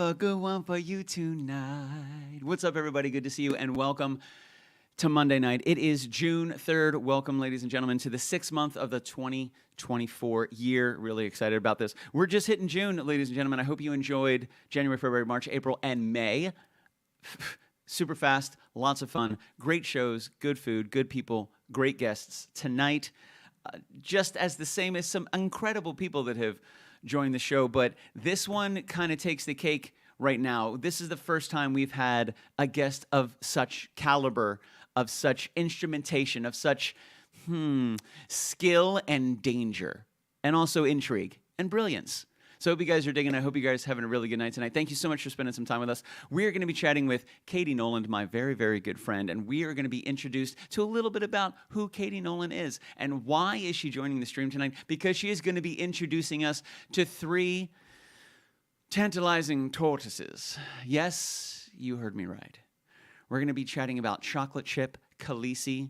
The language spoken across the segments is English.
a good one for you tonight. What's up, everybody? Good to see you, and welcome to Monday night. It is June 3rd. Welcome, ladies and gentlemen, to the 6th month of the 2024 year. Really excited about this. We're just hitting June, ladies and gentlemen. I hope you enjoyed January, February, March, April, and May. Super fast, lots of fun, great shows, good food, good people, great guests. Tonight, just as the same as some incredible people that have joined the show, but this one kind of takes the cake right now. This is the first time we've had a guest of such caliber, of such instrumentation, of such skill and danger, and also intrigue and brilliance. So I hope you guys are digging. I hope you guys are having a really good night tonight. Thank you so much for spending some time with us. We are going to be chatting with Katie Noland, my very, very good friend, and we are going to be introduced to a little bit about who Katie Noland is and why is she joining the stream tonight, because she is going to be introducing us to 3 tantalizing tortoises. Yes, you heard me right. We're going to be chatting about chocolate chip, Khaleesi,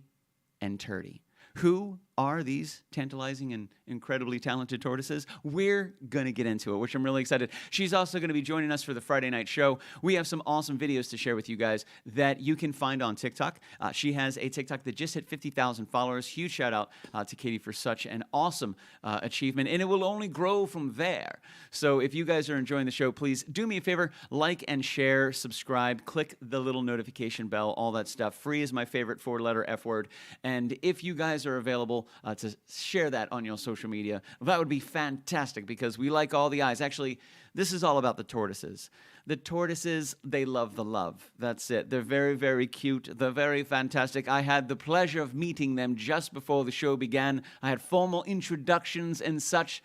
and Turdy. Who are these tantalizing and incredibly talented tortoises? We're going to get into it, which I'm really excited. She's also going to be joining us for the Friday night show. We have some awesome videos to share with you guys that you can find on TikTok. She has a TikTok that just hit 50,000 followers. Huge shout out to Katie for such an awesome achievement, and it will only grow from there. So if you guys are enjoying the show, please do me a favor, like and share, subscribe, click the little notification bell, all that stuff. Free is my favorite 4-letter F word. And if you guys are available to share that on your social media, that would be fantastic, because we like all the eyes. Actually, this is all about the tortoises. The tortoises, they love the love. That's it. They're very, very cute. They're very fantastic. I had the pleasure of meeting them just before the show began. I had formal introductions and such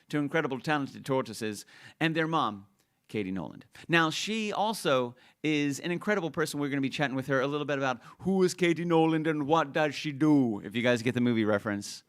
to incredible, talented tortoises and their mom, Katie Noland. Now, she also is an incredible person. We're going to be chatting with her a little bit about who is Katie Noland and what does she do. If you guys get the movie reference,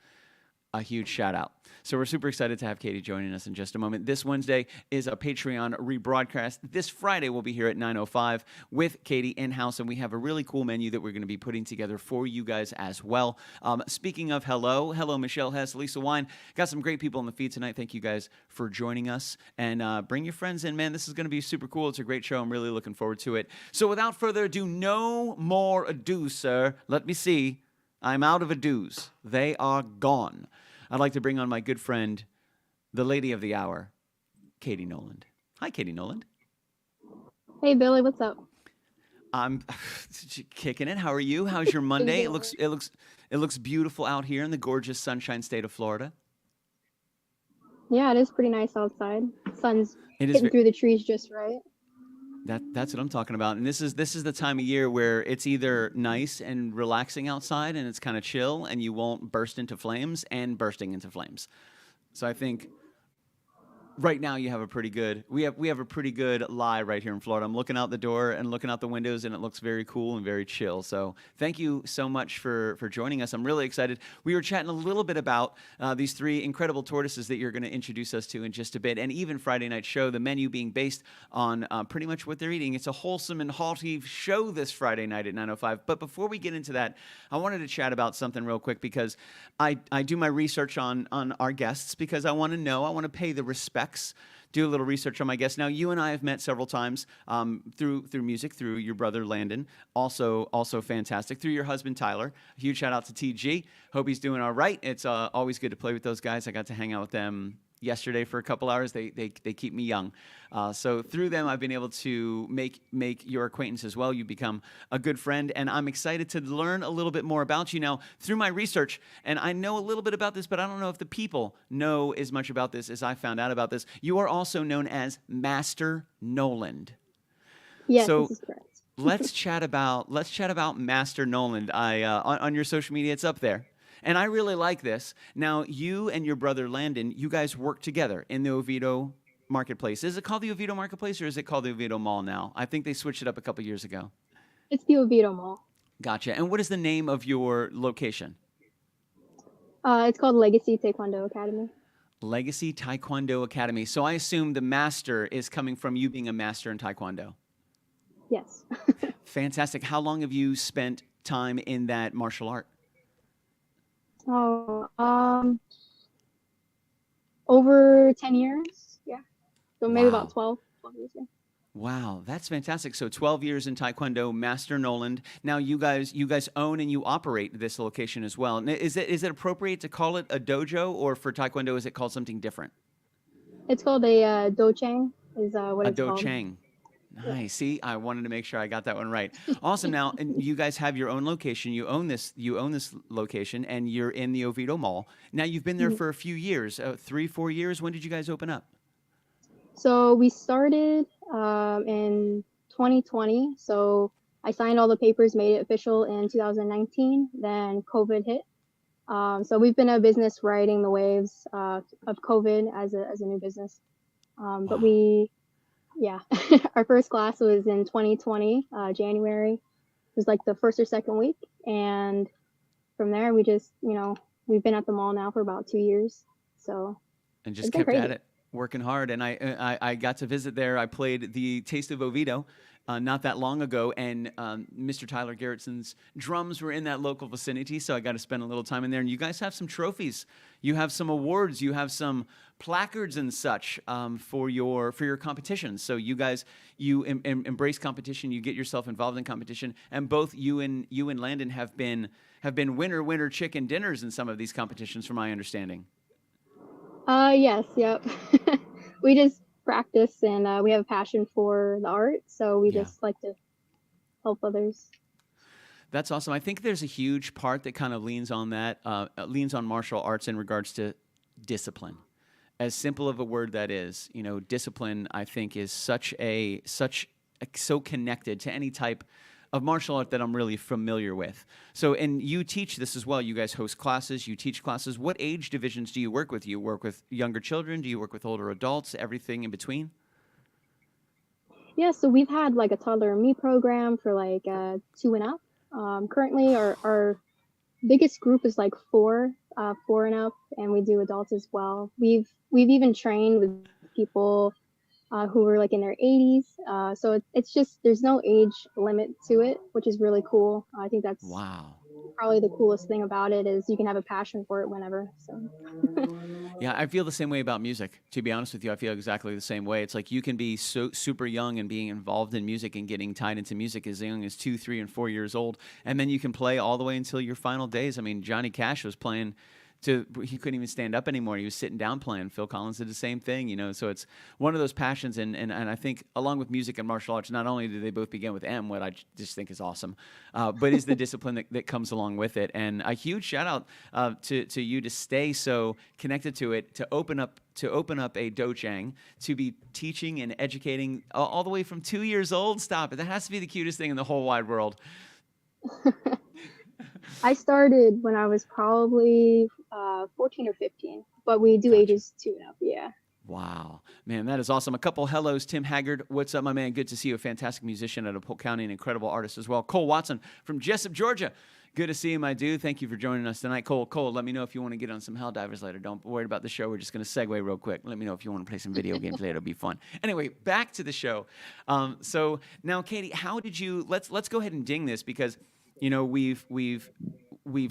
a huge shout out. So we're super excited to have Katie joining us in just a moment. This Wednesday is a Patreon rebroadcast. This Friday we'll be here at 9:05 with Katie in-house, and we have a really cool menu that we're going to be putting together for you guys as well. Speaking of hello, Michelle Hess, Lisa Wine. Got some great people on the feed tonight. Thank you guys for joining us, and bring your friends in, man. This is going to be super cool. It's a great show. I'm really looking forward to it. So without further ado, no more ado, sir. Let me see. I'm out of ados. They are gone. I'd like to bring on my good friend, the lady of the hour, Katie Noland. Hi, Katie Noland. Hey, Billy, what's up? I'm kicking it. How are you? How's your Monday? It looks beautiful out here in the gorgeous sunshine state of Florida. Yeah, it is pretty nice outside. Sun's hitting through the trees just right. That's what I'm talking about. And this is the time of year where it's either nice and relaxing outside and it's kind of chill and you won't burst into flames and bursting into flames. So I think right now you have a pretty good, we have a pretty good lie right here in Florida. I'm looking out the door and looking out the windows, and it looks very cool and very chill. So thank you so much for joining us. I'm really excited. We were chatting a little bit about these 3 incredible tortoises that you're going to introduce us to in just a bit, and even Friday night show, the menu being based on pretty much what they're eating. It's a wholesome and hearty show this Friday night at 9:05. But before we get into that, I wanted to chat about something real quick, because I do my research on our guests, because I want to pay the respect, do a little research on my guests. Now, you and I have met several times through music, through your brother Landon, also fantastic, through your husband Tyler. A huge shout out to TG. Hope he's doing all right. It's always good to play with those guys. I got to hang out with them yesterday for a couple hours. They keep me young. So through them, I've been able to make your acquaintance as well. You become a good friend, and I'm excited to learn a little bit more about you now through my research. And I know a little bit about this, but I don't know if the people know as much about this as I found out about this. You are also known as Master Noland. Yes, so this is correct. let's chat about Master Noland. On your social media, it's up there. And I really like this. Now, you and your brother Landon, you guys work together in the Oviedo Marketplace. Is it called the Oviedo Marketplace, or is it called the Oviedo Mall now? I think they switched it up a couple years ago. It's the Oviedo Mall. Gotcha. And what is the name of your location? It's called Legacy Taekwondo Academy. Legacy Taekwondo Academy. So I assume the master is coming from you being a master in Taekwondo. Yes. Fantastic. How long have you spent time in that martial art? Oh, over 10 years. Yeah. So maybe Wow. about 12 years. Yeah. Wow, that's fantastic. So 12 years in Taekwondo, Master Noland. Now you guys own and you operate this location as well. Is it appropriate to call it a dojo, or for Taekwondo is it called something different? It's called a dochang, is what A it's called. dochang. Yeah. Nice. See, I wanted to make sure I got that one right. Awesome. Now, and you guys have your own location. You own this. You own this location, and you're in the Oviedo Mall. Now, you've been there Mhm. for a few years, 3, 4 years. When did you guys open up? So we started in 2020. So I signed all the papers, made it official in 2019. Then COVID hit. So we've been a business riding the waves of COVID as a new business. But Wow. yeah, our first class was in 2020, January. It was like the first or second week. And from there, we just, we've been at the mall now for about 2 years. So And just it's been kept at crazy. it, working hard. And I got to visit there. I played the Taste of Oviedo not that long ago, and Mr. Tyler Garretson's drums were in that local vicinity, so I got to spend a little time in there. And you guys have some trophies, you have some awards, you have some placards and such for your competitions. So you guys embrace competition, you get yourself involved in competition, and both you and Landon have been winner chicken dinners in some of these competitions, from my understanding. Yes, yep. We just practice and we have a passion for the art, so we Yeah. just like to help others. That's awesome. I think there's a huge part that kind of leans on martial arts in regards to discipline. As simple of a word that is, discipline, I think, is so connected to any type of martial art that I'm really familiar with. So, and you teach this as well. You guys host classes, you teach classes. What age divisions do you work with? Do you work with younger children? Do you work with older adults? Everything in between? Yeah, so we've had like a toddler and me program for like 2 and up. Currently, our biggest group is like 4 and up, and we do adults as well. We've even trained with people who were like in their 80s. So it's just there's no age limit to it, which is really cool. I think that's Wow. probably the coolest thing about it is you can have a passion for it whenever. So Yeah, I feel the same way about music. To be honest with you, I feel exactly the same way. It's like you can be so super young and being involved in music and getting tied into music as young as 2, 3, and 4 years old, and then you can play all the way until your final days. I mean, Johnny Cash was playing he couldn't even stand up anymore. He was sitting down playing. Phil Collins did the same thing, So it's one of those passions, and I think along with music and martial arts, not only do they both begin with M, what I just think is awesome, but is the discipline that comes along with it. And a huge shout out to you to stay so connected to it, to open up a dochang, to be teaching and educating all the way from 2 years old. Stop it! That has to be the cutest thing in the whole wide world. I started when I was probably 14 or 15, but we do Gotcha. ages 2 and up. Yeah. Wow, man, that is awesome. A couple hellos. Tim Haggard, what's up, my man? Good to see you. A fantastic musician out of Polk County, an incredible artist as well. Cole Watson from Jessup, Georgia. Good to see you, my dude. Thank you for joining us tonight. Cole, let me know if you want to get on some Hell Divers later. Don't worry about the show. We're just going to segue real quick. Let me know if you want to play some video games later. It'll be fun. Anyway, back to the show. So now, Katie, how did you? Let's go ahead and ding this because we've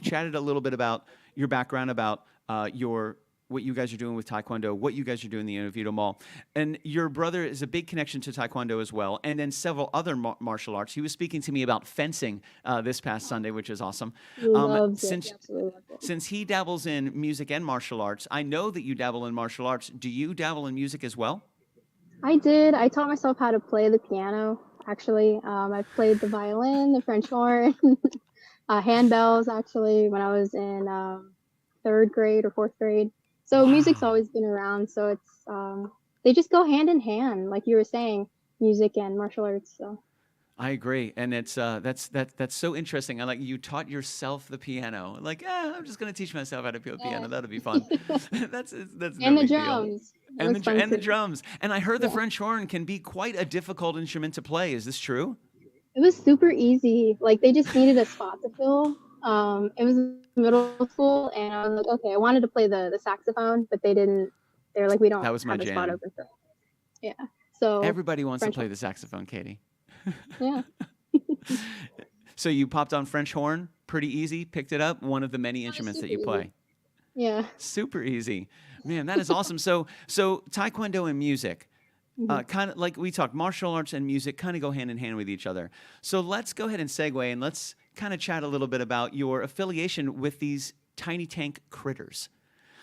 chatted a little bit about your background, about your what you guys are doing with Taekwondo, what you guys are doing in the Oviedo Mall. And your brother is a big connection to Taekwondo as well, and then several other martial arts. He was speaking to me about fencing this past Sunday, which is awesome. Loves it. Since Absolutely loved it. since he dabbles in music and martial arts, I know that you dabble in martial arts. Do you dabble in music as well? I did. I taught myself how to play the piano, actually. I played the violin, the French horn, handbells, actually, when I was in third grade or fourth grade. So music's Wow. always been around. So it's they just go hand in hand, like you were saying, music and martial arts. So I agree, and that's so interesting. I like you taught yourself the piano. Like, I'm just gonna teach myself how to play the yeah. piano. That'll be fun. That's no And the big deal. drums. That was fun And the too. drums. And I heard the Yeah. French horn can be quite a difficult instrument to play. Is this true? It was super easy. Like they just needed a spot to fill. It was middle school, and I was like, okay, I wanted to play the saxophone, but they didn't. They were like, we don't That was my have a spot jam. open for it. Yeah. So Everybody wants to French play horn. the saxophone, Katie. Yeah. So you popped on French horn, pretty easy, picked it up, one of the many That was instruments that super you easy. play. Yeah. Super easy. Man, that is awesome. So Taekwondo and music. Mhm. kind of like we talked, martial arts and music kind of go hand in hand with each other. So let's go ahead and segue and let's kind of chat a little bit about your affiliation with these tiny tank critters.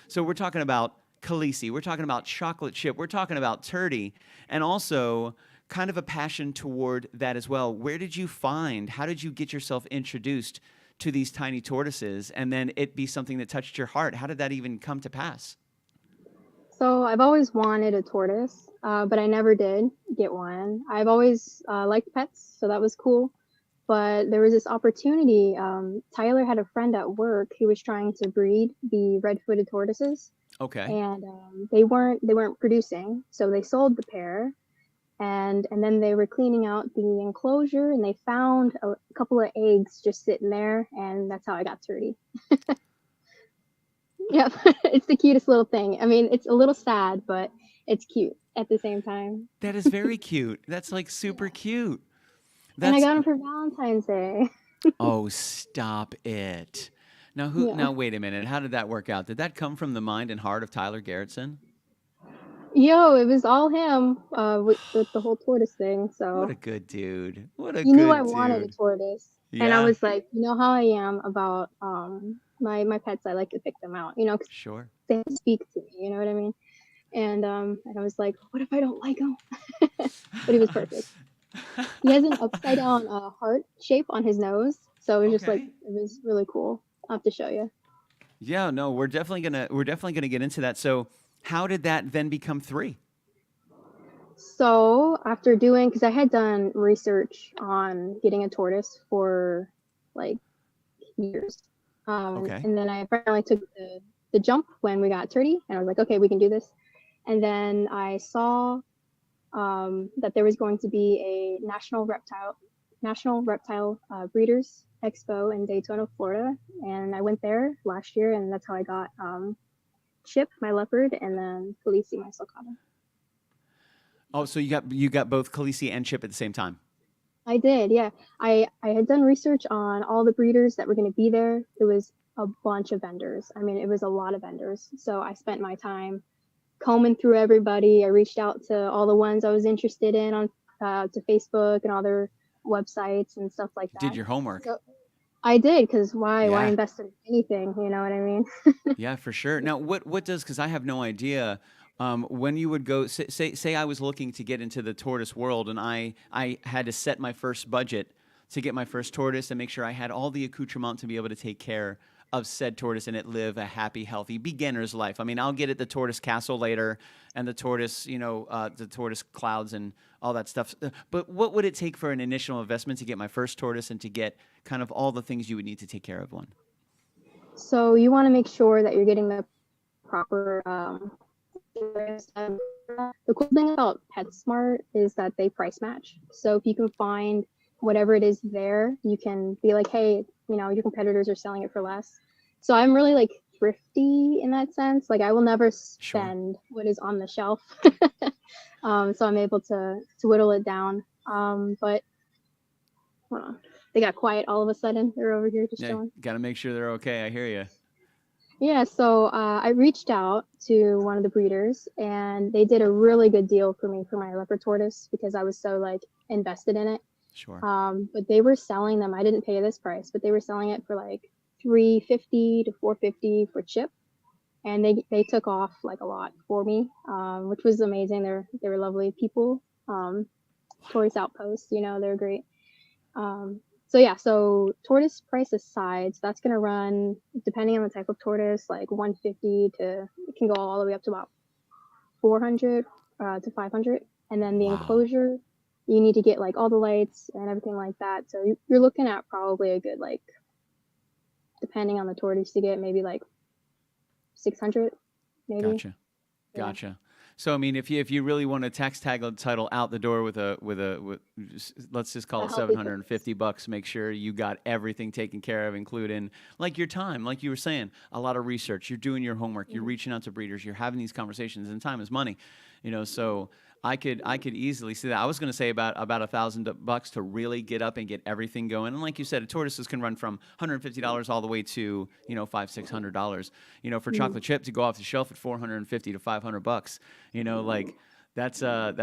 So we're talking about Khaleesi, we're talking about chocolate chip, we're talking about turdy, and also kind of a passion toward that as well. Where did you find, how did you get yourself introduced to these tiny tortoises and then it be something that touched your heart? How did that even come to pass? So I've always wanted a tortoise, but I never did get one. I've always liked pets, so that was cool. But there was this opportunity. Tyler had a friend at work who was trying to breed the red-footed tortoises, Okay. and they weren't producing, so they sold the pair. And then they were cleaning out the enclosure, and they found a couple of eggs just sitting there, and that's how I got Turdy. Yeah, it's the cutest little thing. I mean, it's a little sad, but it's cute at the same time. That is very cute. That's like super Yeah. cute. And I That's got him for Valentine's Day. oh, stop it. Yeah. Now wait a minute. How did that work out? Did that come from the mind and heart of Tyler Garretson? Yo, it was all him with the whole tortoise thing. What So a good dude. What a he knew I good wanted a dude. tortoise. And I Yeah, was like, you know how I am about my pets, I like to pick them out, 'cause sure. they speak to me, you know what I mean? And I was like, what if I don't like him? But he was perfect. He has an upside down heart shape on his nose, so it was just like Okay. it was really cool. I'll have to show you. Yeah, no, we're definitely gonna get into that. So how did that then become three? So after doing, because I had done research on getting a tortoise for like years, Okay. and then I finally took the jump when we got Turdy, and I was like, okay, we can do this. And then I saw that there was going to be a national reptile breeders expo in Daytona, Florida, and I went there last year, and that's how I got Chip, my leopard, and then Khaleesi, my sulcata. Oh, so you got both Khaleesi and Chip at the same time. I did, yeah. I had done research on all the breeders that were going to be there. It was a bunch of vendors. I mean, it was a lot of vendors. So I spent my time combing through everybody. I reached out to all the ones I was interested in on to Facebook and other websites and stuff like Did that. your homework. So I did, because why Yeah. invest in anything? You know what I mean? Yeah, for sure. Now, what does because I have no idea. When you would go, say I was looking to get into the tortoise world, and I had to set my first budget to get my first tortoise and make sure I had all the accoutrement to be able to take care of said tortoise and it live a happy, healthy beginner's life. I mean, I'll get it the tortoise castle later and the tortoise, the tortoise clouds and all that stuff. But what would it take for an initial investment to get my first tortoise and to get kind of all the things you would need to take care of one? So you want to make sure that you're getting the proper the cool thing about PetSmart is that they price match. So if you can find whatever it is there, you can be like, hey, your competitors are selling it for less. So I'm really like thrifty in that sense. Like I will never Sure. spend what is on the shelf. So I'm able to whittle it down. But hold on. They got quiet all of a sudden. They're over here just Yeah, chilling. got to make sure they're okay. I hear you. Yeah, so I reached out to one of the breeders, and they did a really good deal for me for my leopard tortoise because I was so like invested in it. Sure. But they were selling them. I didn't pay this price, but they were selling it for like 350 to 450 for Chip, and they took off like a lot for me, which was amazing. They were lovely people. Tortoise Outpost, they're great. Um, so yeah, so tortoise price aside, so that's gonna run depending on the type of tortoise, like 150 to it can go all the way up to about 400 to 500, and then the Wow. enclosure you need to get like all the lights and everything like that. So you're looking at probably a good like depending on the tortoise to get maybe like 600, maybe. Gotcha. Yeah, Gotcha. So I mean, if you really want a tax tag title out the door with let's just call a it healthy seven hundred and tortoise. fifty bucks, make sure you got everything taken care of, including like your time, like you were saying, a lot of research. You're doing your homework. You're Mhm. reaching out to breeders. You're having these conversations, and time is money. So I could easily see that. I was going to say about $1,000 to really get up and get everything going. And like you said, tortoises can run from $150 all the way to $500-$600. For Mhm. chocolate chip to go off the shelf at 450 to $500. Like That's a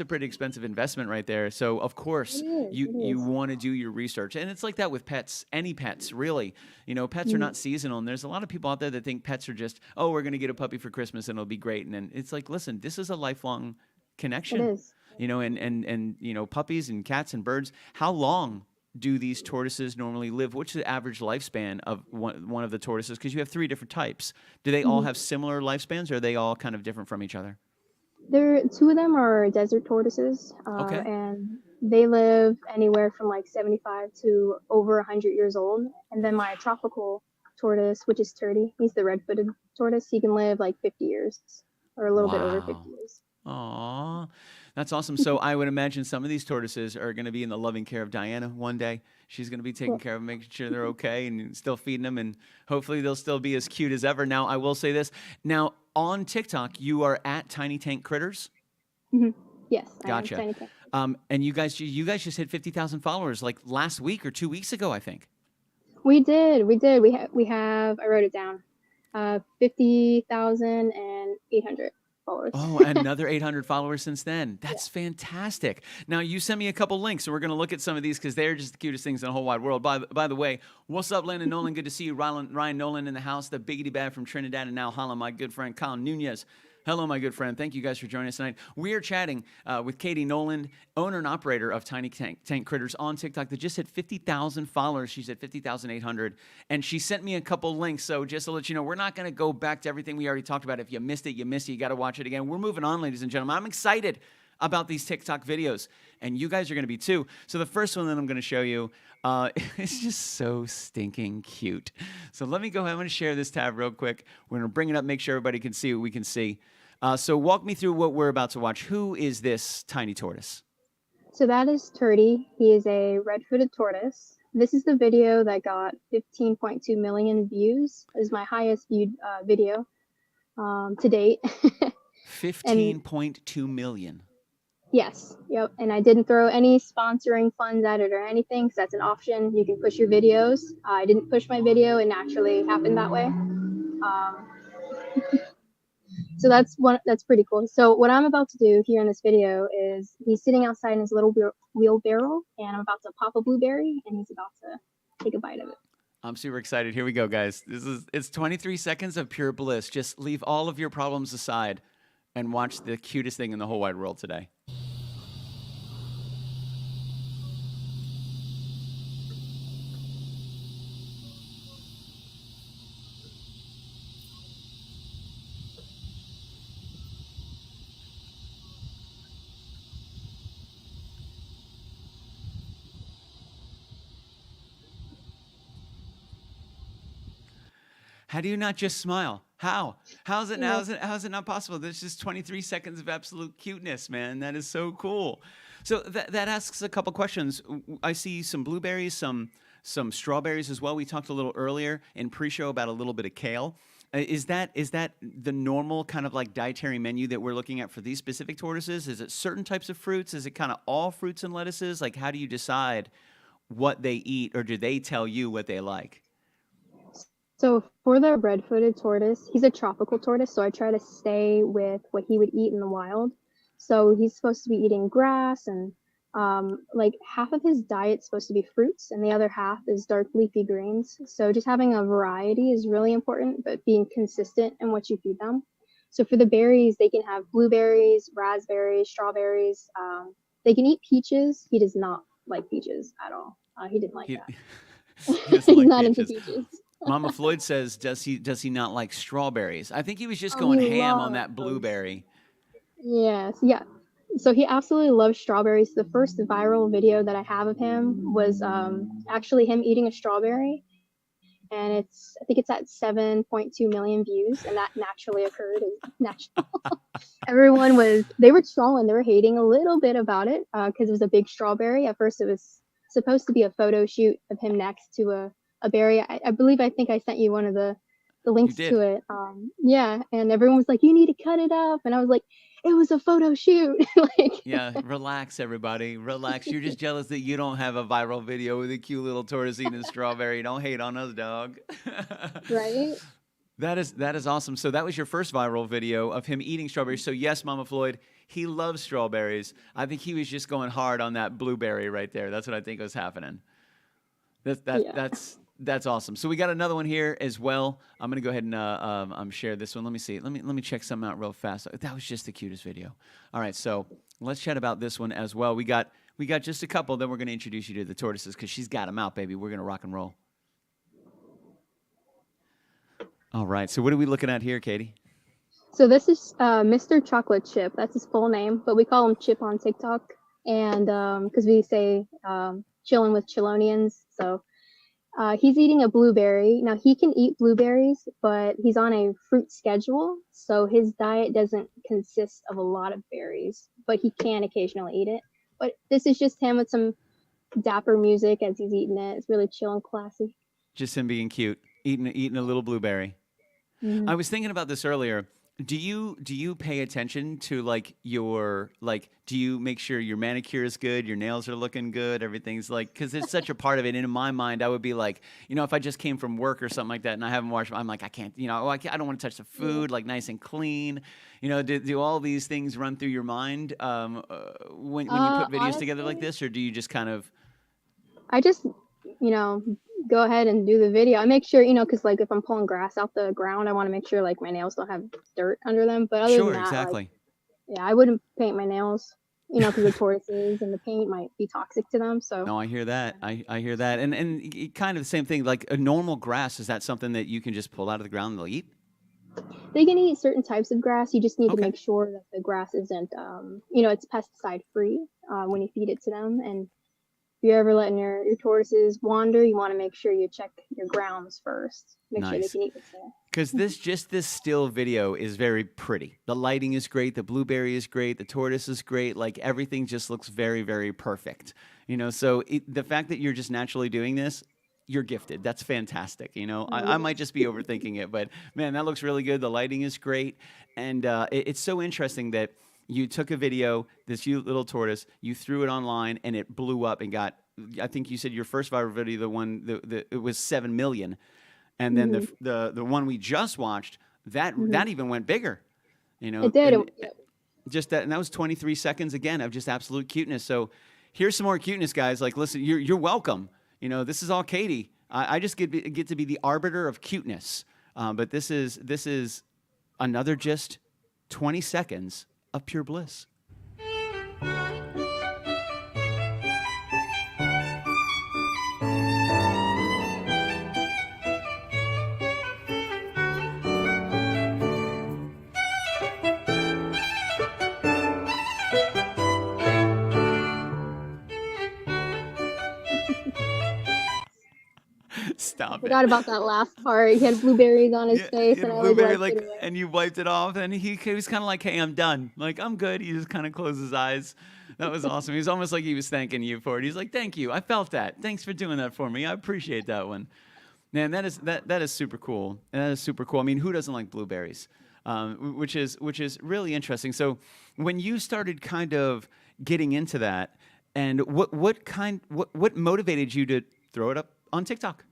pretty expensive investment right there. So of It course is. It you is. want to do your research, and it's like that with pets. Any pets, really. You know, pets are Mm, not seasonal, and there's a lot of people out there that think pets are just, oh, we're going to get a puppy for Christmas and it'll be great, and then it's like, listen, this is a lifelong it connection. is. You know, and you know, puppies and cats and birds. How long do these tortoises normally live? What's the average lifespan of one of the tortoises? Because you have three different types. Do they all Mhm. have similar lifespans, or are they all kind of different from each other? There, two of them are desert tortoises, Okay. and they live anywhere from like 75 to over 100 years old. And then my tropical tortoise, which is Turdy, he's the red-footed tortoise. He can live like 50 years or a little bit over 50 Wow. years. Aw, that's awesome. So I would imagine some of these tortoises are going to be in the loving care of Diana one day. She's going to be taking Cool. care of them, making sure they're okay, and still feeding them, and hopefully they'll still be as cute as ever. Now, I will say this. Now, on TikTok, you are at Tiny Tank Critters. Hmm. Yes, I am Gotcha. tiny cat. And you guys just hit 50,000 followers like last week or 2 weeks ago, I think. We did. We did. We have. I wrote it down. 50,800 followers. Oh, another 800 followers since then. Yeah. That's fantastic. Now, you sent me a couple links, so we're going to look at some of these because they're just the cutest things in the whole wide world. By the way, what's up, Landon Nolan? Good to see you. Ryan Nolan in the house, the biggity bad from Trinidad and now Holland, my good friend Colin Nunez. Hello, my good friend. Thank you guys for joining us tonight. We are chatting with Katie Noland, owner and operator of Tiny Tank Critters on TikTok that just hit 50,000 followers. She's at 50,800. And she sent me a couple links. So just to let you know, we're not going to go back to everything we already talked about. If you missed it, you missed it. You got to watch it again. We're moving on, ladies and gentlemen. I'm excited about these TikTok videos, and you guys are going to be too. So the first one that I'm going to show you is just so stinking cute. So let me go ahead. I'm going to share this tab real quick. We're going to bring it up, make sure everybody can see what we can see. So walk me through what we're about to watch. Who is this tiny tortoise? So that is Turdy. He is a red-footed tortoise. This is the video that got 15.2 million views. It is my highest viewed video to date. And 15.2 million. yes, yep. And I didn't throw any sponsoring funds at it or anything because that's an option. You can push your videos. I didn't push my video. It naturally happened that way. So that's pretty cool. So what I'm about to do here in this video is he's sitting outside in his little wheelbarrow, and I'm about to pop a blueberry, and he's about to take a bite of it. I'm super excited. Here we go, guys. It's 23 seconds of pure bliss. Just leave all of your problems aside and watch the cutest thing in the whole wide world today. How do you not just smile? How? How's it? Yeah. How's it not possible? There's just 23 seconds of absolute cuteness, man. That is so cool. So that asks a couple questions. I see some blueberries, some strawberries as well. We talked a little earlier in pre-show about a little bit of kale. Is that the normal kind of like dietary menu that we're looking at for these specific tortoises? Is it certain types of fruits? Is it kind of all fruits and lettuces? Like, how do you decide what they eat, or do they tell you what they like? So for the red-footed tortoise, he's a tropical tortoise, so I try to stay with what he would eat in the wild. So he's supposed to be eating grass, and like half of his diet's supposed to be fruits, and the other half is dark leafy greens. So just having a variety is really important, but being consistent in what you feed them. So for the berries, they can have blueberries, raspberries, strawberries. They can eat peaches. He does not like peaches at all. He didn't like He, that. he doesn't He's like not into peaches. peaches. Mama Floyd says, does he not like strawberries? I think he was just Oh, going he ham on loves. that blueberry. Yes, yeah. So he absolutely loves strawberries. The first viral video that I have of him was actually him eating a strawberry, and I think it's at 7.2 million views, and that naturally occurred. It's natural. They were trolling, they were hating a little bit about it because it was a big strawberry. At first, it was supposed to be a photo shoot of him next to a berry. I think I sent you one of the You links did. to it. Yeah, and everyone was like, "You need to cut it up," and I was like, "It was a photo shoot." Like, Yeah, relax, everybody. Relax. You're just jealous that you don't have a viral video with a cute little tortoise eating a strawberry. Don't hate on us, dog. right? That is awesome. So that was your first viral video of him eating strawberries. So yes, Mama Floyd, he loves strawberries. I think he was just going hard on that blueberry right there. That's what I think was happening. Yeah. That's awesome. So we got another one here as well. I'm gonna go ahead and share this one. Let me see. Let me check something out real fast. That was just the cutest video. All right, so let's chat about this one as well. We got just a couple. Then we're gonna introduce you to the tortoises because she's got them out, baby. We're gonna rock and roll. All right. So what are we looking at here, Katie? So this is Mr. Chocolate Chip. That's his full name, but we call him Chip on TikTok, and because we say chilling with Chillonians. So he's eating a blueberry. Now he can eat blueberries, but he's on a fruit schedule, so his diet doesn't consist of a lot of berries, but he can occasionally eat it. But this is just him with some dapper music as he's eating it. It's really chill and classy. Just him being cute, eating a little blueberry. I was thinking about this earlier. Do you pay attention to like your do you make sure your manicure is good, your nails are looking good, everything's like, because it's such a part of it. And in my mind, I would be like, if I just came from work or something like that and I haven't washed, I'm like, I can't, I don't want to touch the food, like nice and clean. Do all these things run through your mind when you put videos honestly, together like this, or do you just kind of? I just, go ahead and do the video. I make sure, because like if I'm pulling grass out the ground, I want to make sure like my nails don't have dirt under them. But other than that, Exactly. Yeah, I wouldn't paint my nails, because the tortoises and the paint might be toxic to them. So no, I hear that. I hear that. And kind of the same thing. Like a normal grass, is that something that you can just pull out of the ground and they'll eat? they can eat certain types of grass. You just need to Okay. make sure that the grass isn't, it's pesticide free when you feed it to them. And if you're ever letting your tortoises wander, you want to make sure you check your grounds first. Make sure they Nice. can eat what's there. Because this still video is very pretty. The lighting is great. The blueberry is great. The tortoise is great. Like everything just looks very, very perfect. So the fact that you're just naturally doing this, you're gifted. That's fantastic. I might just be overthinking it, but man, that looks really good. The lighting is great. And it's so interesting that you took a video, this cute little tortoise, you threw it online and it blew up and got, I think you said your first viral video, it was 7 million. And then the one we just watched, that even went bigger. It did. Just that, and that was 23 seconds again of just absolute cuteness. So here's some more cuteness, guys. Like, listen, you're welcome. This is all Katie. I just get to be the arbiter of cuteness. But this is another just 20 seconds of pure bliss. Stop it. Forgot about that last part. He had blueberries on his face, and I always blueberry, wiped it away. and you wiped it off, and he was kind of like, "Hey, I'm done. Like, I'm good." He just kind of closed his eyes. That was awesome. He was almost like he was thanking you for it. He's like, "Thank you. I felt that. Thanks for doing that for me. I appreciate that one." Man, that is super cool. And that is super cool. I mean, who doesn't like blueberries? Which is really interesting. So, when you started kind of getting into that, and what motivated you to throw it up on TikTok?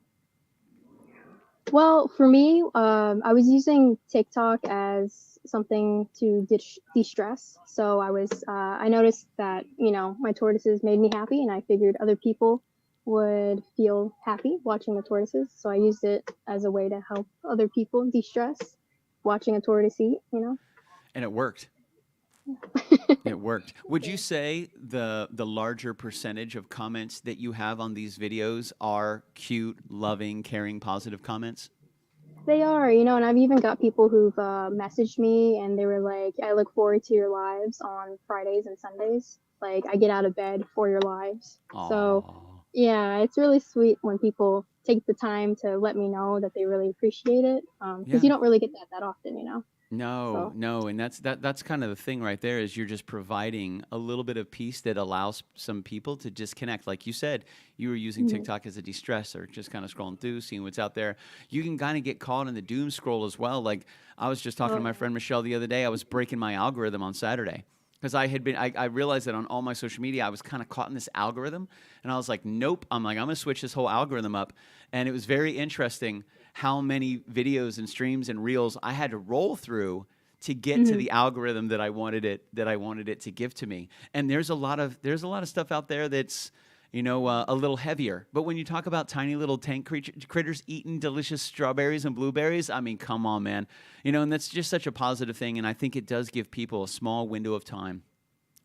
Well, for me, I was using TikTok as something to de-stress. So I noticed that, my tortoises made me happy, and I figured other people would feel happy watching the tortoises. So I used it as a way to help other people de-stress watching a tortoise eat, And it worked. It worked. Would you say the larger percentage of comments that you have on these videos are cute, loving, caring, positive comments? They are, and I've even got people who've messaged me and they were like, I look forward to your lives on Fridays and Sundays. Like, I get out of bed for your lives. Aww. So, yeah, it's really sweet when people take the time to let me know that they really appreciate it. Because you don't really get that often, No, and that's kind of the thing right there is you're just providing a little bit of peace that allows some people to disconnect. Like you said, you were using TikTok as a de-stressor, just kind of scrolling through, seeing what's out there. You can kind of get caught in the doom scroll as well. Like I was just talking to my friend Michelle the other day. I was breaking my algorithm on Saturday because I realized that on all my social media, I was kind of caught in this algorithm. And I was like, nope. I'm going to switch this whole algorithm up. And it was very interesting how many videos and streams and reels I had to roll through to get to the algorithm that I wanted it to give to me. And there's a lot of stuff out there that's, you know, a little heavier. But when you talk about tiny little tank critters eating delicious strawberries and blueberries, I mean, come on, man. You know, and that's just such a positive thing. And I think it does give people a small window of time,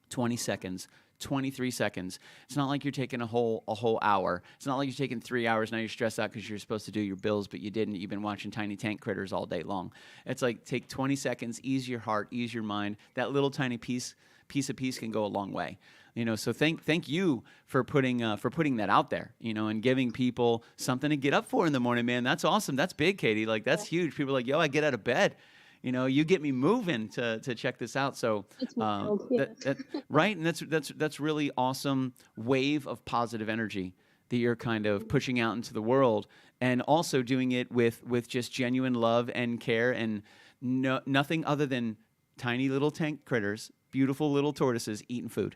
20 seconds, 23 seconds. It's not like you're taking a whole hour. It's not like you're taking 3 hours. Now you're stressed out because you're supposed to do your bills, but you didn't. You've been watching tiny tank critters all day long. It's like take 20 seconds, ease your heart, ease your mind. That little tiny piece of peace can go a long way. You know, so thank you for putting that out there, you know, and giving people something to get up for in the morning, man. That's awesome. That's big, Katie. Like, that's huge. People are like, yo, I get out of bed. You know, you get me moving to check this out. So, right, and that's really awesome wave of positive energy that you're kind of pushing out into the world, and also doing it with just genuine love and care, and nothing other than tiny little tank critters, beautiful little tortoises eating food.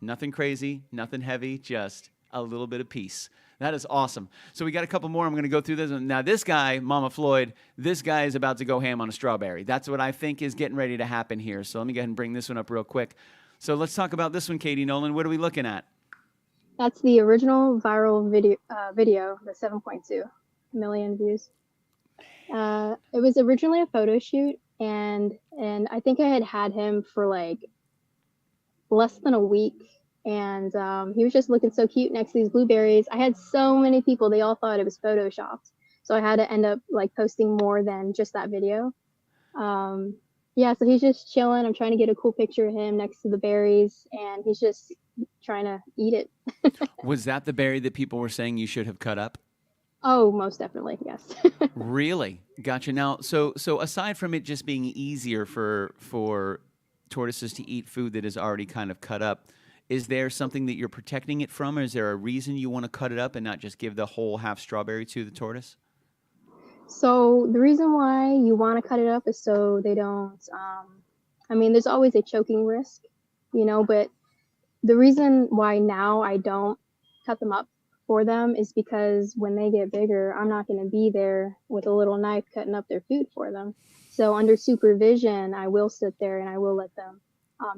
Nothing crazy, nothing heavy, just a little bit of peace. That is awesome. So we got a couple more. I'm going to go through this. Now, this guy, Mama Floyd, this guy is about to go ham on a strawberry. That's what I think is getting ready to happen here. So let me go ahead and bring this one up real quick. So let's talk about this one, Katie Noland. What are we looking at? That's the original viral video, the 7.2 million views. It was originally a photo shoot, and I think I had him for like less than a week, and he was just looking so cute next to these blueberries. I had so many people, they all thought it was photoshopped, so I had to end up like posting more than just that video. Yeah, so he's just chilling. I'm trying to get a cool picture of him next to the berries, and he's just trying to eat it. Was that the berry that people were saying you should have cut up? Oh, most definitely, yes. Really? Gotcha. Now, so aside from it just being easier for tortoises to eat food that is already kind of cut up, is there something that you're protecting it from, or is there a reason you want to cut it up and not just give the whole half strawberry to the tortoise? So the reason why you want to cut it up is so they don't, I mean, there's always a choking risk, you know, but the reason why now I don't cut them up for them is because when they get bigger, I'm not going to be there with a little knife cutting up their food for them. So under supervision, I will sit there and I will let them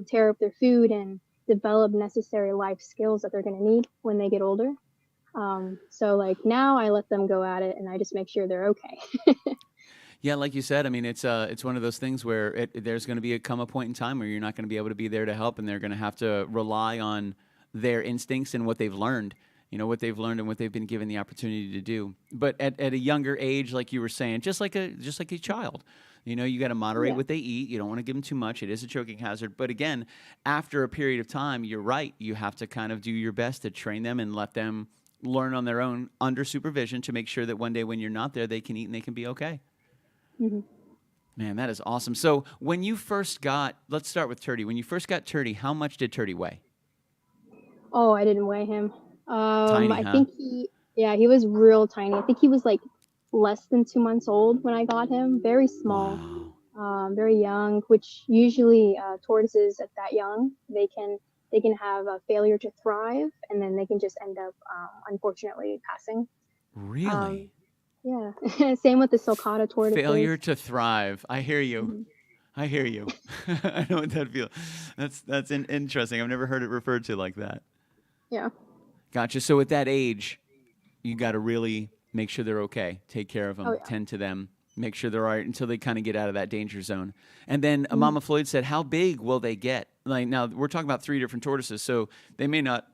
tear up their food and develop necessary life skills that they're going to need when they get older. So like now I let them go at it, and I just make sure they're okay. Yeah, like you said, I mean, it's one of those things where there's going to come a point in time where you're not going to be able to be there to help, and they're going to have to rely on their instincts and what they've learned. You know, what they've learned and what they've been given the opportunity to do. But at a younger age, like you were saying, just like a child, you know, you got to moderate what they eat. You don't want to give them too much. It is a choking hazard. But again, after a period of time, you're right. You have to kind of do your best to train them and let them learn on their own under supervision to make sure that one day when you're not there, they can eat and they can be okay. Man, that is awesome. So when you first let's start with Turdy. When you first got Turdy, how much did Turdy weigh? Oh, I didn't weigh him. Tiny, I huh? think he was real tiny. I think he was like less than 2 months old when I got him. Very small, very young, which usually tortoises at that young, they can have a failure to thrive, and then they can just end up unfortunately passing. Really? Yeah. Same with the sulcata tortoises. Failure to thrive. I hear you. I hear you. I know what that feels. That's interesting. I've never heard it referred to like that. Yeah. Gotcha. So at that age, you got to really make sure they're okay. Take care of them. Oh, yeah. Tend to them. Make sure they're all right until they kind of get out of that danger zone. And then Mama Floyd said, how big will they get? Like, now, we're talking about 3 different tortoises, so they may not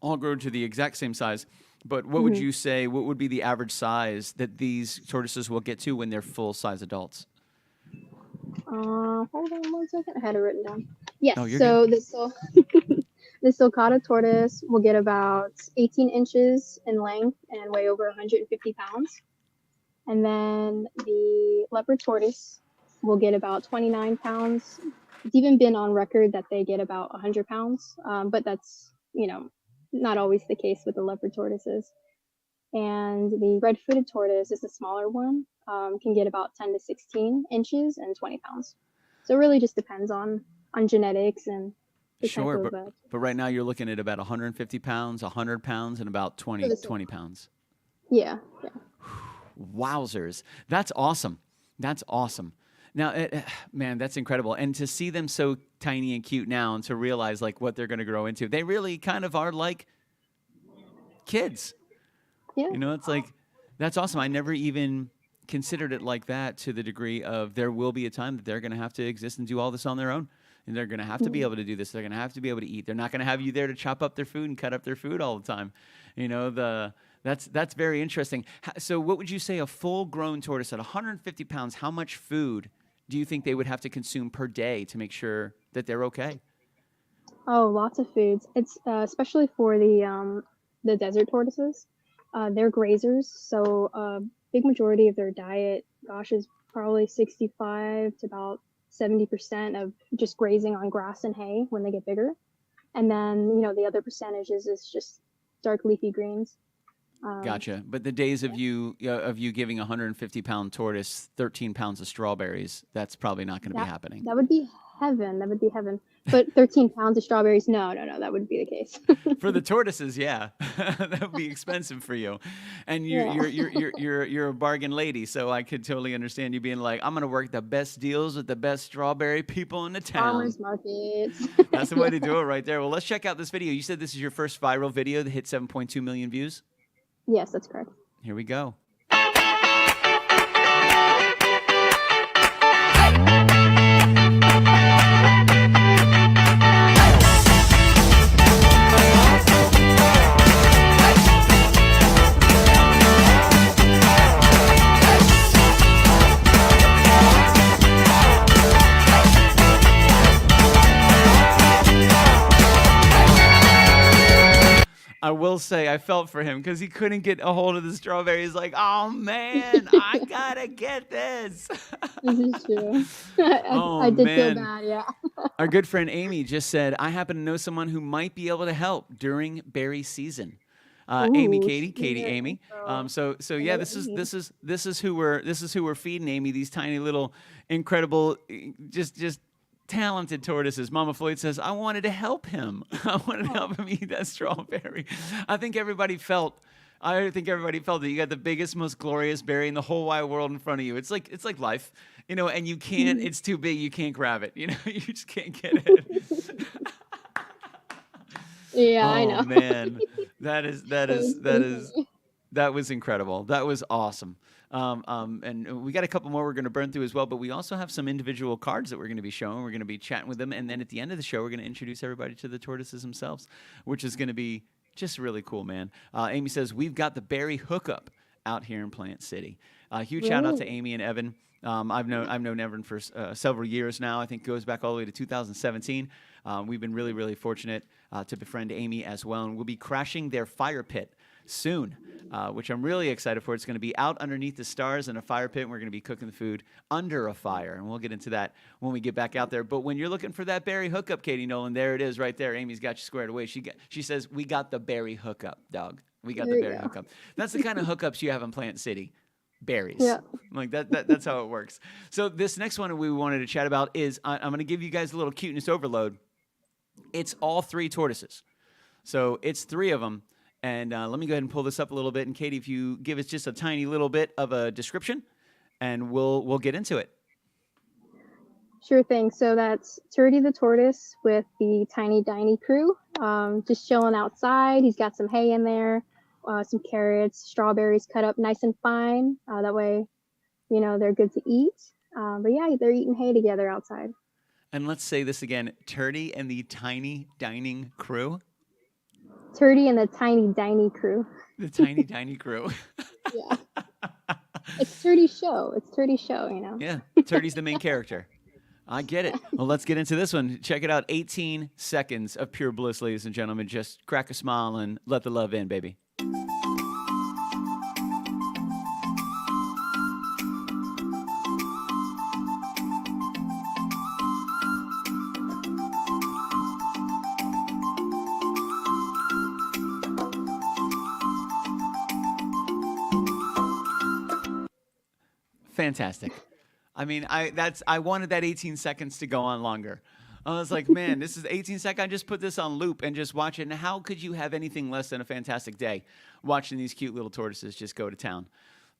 all grow to the exact same size. But what would you say, what would be the average size that these tortoises will get to when they're full-size adults? Hold on 1 second. I had it written down. Yes. Oh, you're so good. the sulcata tortoise will get about 18 inches in length and weigh over 150 pounds. And then the leopard tortoise will get about 29 pounds. It's even been on record that they get about 100 pounds, but that's, you know, not always the case with the leopard tortoises. And the red-footed tortoise is the smaller one, can get about 10 to 16 inches and 20 pounds. So it really just depends on genetics and the Sure, type of, but right now you're looking at about 150 pounds, 100 pounds, and about 20 pounds. yeah. Wowzers. That's awesome. That's awesome. Now, man, that's incredible. And to see them so tiny and cute now and to realize like what they're going to grow into, they really kind of are like kids. Yeah. You know, it's like, that's awesome. I never even considered it like that, to the degree of there will be a time that they're going to have to exist and do all this on their own. And they're going to have to be able to do this. They're going to have to be able to eat. They're not going to have you there to chop up their food and cut up their food all the time. You know, that's very interesting. So what would you say a full-grown tortoise at 150 pounds, how much food do you think they would have to consume per day to make sure that they're okay? Oh, lots of foods. It's especially for the desert tortoises. They're grazers, so big majority of their diet, gosh, is probably 65 to about 70% of just grazing on grass and hay when they get bigger. And then, the other percentages is just dark leafy greens. Gotcha. But the days of you giving a 150-pound tortoise 13 pounds of strawberries, that's probably not going to be happening. That would be heaven. That would be heaven. But 13 pounds of strawberries, no, that wouldn't be the case. For the tortoises, yeah, that would be expensive for you. And you're a bargain lady, so I could totally understand you being like, I'm going to work the best deals with the best strawberry people in the town. Farmers markets. That's the way to do it right there. Well, let's check out this video. You said this is your first viral video that hit 7.2 million views? Yes, that's correct. Here we go. I will say I felt for him because he couldn't get a hold of the strawberry. He's like, oh, man, I got to get this. This is true. I did feel bad, yeah. Our good friend Amy just said, I happen to know someone who might be able to help during berry season. Amy, Katie, Amy. So yeah, this is who we're feeding Amy, these tiny little incredible, just talented tortoises. Mama Floyd says, I wanted to help him. I wanted to help him eat that strawberry. I think everybody felt that you got the biggest, most glorious berry in the whole wide world in front of you. It's like life, and you can't, it's too big, you can't grab it. You just can't get it. Yeah, I know. Oh man. That was incredible. That was awesome. And we got a couple more we're going to burn through as well, but we also have some individual cards that we're going to be showing. We're going to be chatting with them, and then at the end of the show, we're going to introduce everybody to the tortoises themselves, which is going to be just really cool, man. Amy says, we've got the berry hookup out here in Plant City. Huge shout out to Amy and Evan. I've known Evan for several years now. I think it goes back all the way to 2017. We've been really, really fortunate to befriend Amy as well, and we'll be crashing their fire pit soon, which I'm really excited for. It's going to be out underneath the stars in a fire pit, and we're going to be cooking the food under a fire, and we'll get into that when we get back out there. But when you're looking for that berry hookup, Katie Noland, there it is right there. Amy's got you squared away. She says, we got the berry hookup, dog. We got the berry hookup. That's the kind of hookups you have in Plant City. Berries. Yeah. Like that's how it works. So this next one we wanted to chat about is, I'm going to give you guys a little cuteness overload. It's all three tortoises. So it's three of them. And let me go ahead and pull this up a little bit. And Katie, if you give us just a tiny little bit of a description, and we'll get into it. Sure thing. So that's Turdy the tortoise with the tiny Diny crew, just chilling outside. He's got some hay in there, some carrots, strawberries cut up nice and fine. That way, they're good to eat. But yeah, they're eating hay together outside. And let's say this again, Turdy and the tiny dining crew. Turdy and the tiny Diny crew. The tiny Diny crew. Yeah. It's Turdy's show. It's Turdy's show, Yeah, Turdy's the main character. I get it. Well, let's get into this one. Check it out. 18 seconds of pure bliss, ladies and gentlemen. Just crack a smile and let the love in, baby. Fantastic. I mean, I wanted that 18 seconds to go on longer. I was like, man, this is 18 seconds. I just put this on loop and just watch it. And how could you have anything less than a fantastic day watching these cute little tortoises just go to town?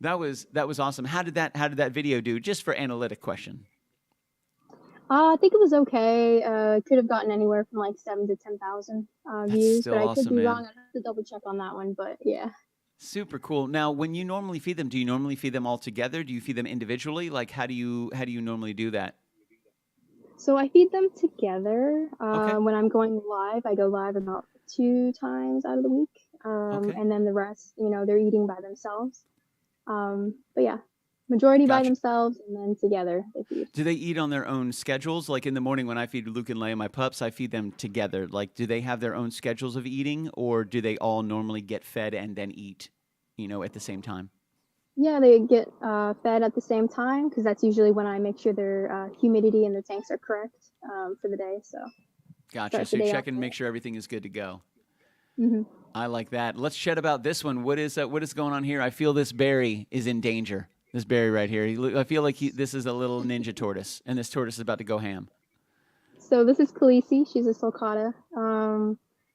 That was awesome. How did that video do? Just for analytic question. I think it was okay. Could have gotten anywhere from like 7 to 10,000 That's views, but still I could awesome, be wrong. man. I'd have to double check on that one, but yeah. Super cool. Now, when you normally feed them, do you normally feed them all together? Do you feed them individually? Like, how do you normally do that? So I feed them together. Okay. When I'm going live, I go live about 2 times out of the week, Okay. and then the rest, they're eating by themselves. But yeah, majority by Gotcha. themselves, and then together they feed. Do they eat on their own schedules? Like in the morning when I feed Luke and Leia, my pups, I feed them together. Like, do they have their own schedules of eating, or do they all normally get fed and then eat, at the same time? Yeah, they get fed at the same time because that's usually when I make sure their humidity in the tanks are correct for the day. So Gotcha. start the So you day check off and right. make sure everything is good to go. Mm-hmm. I like that. Let's chat about this one. What is going on here? I feel this berry is in danger. This berry right here. I feel like this is a little ninja tortoise, and this tortoise is about to go ham. So this is Khaleesi. She's a sulcata.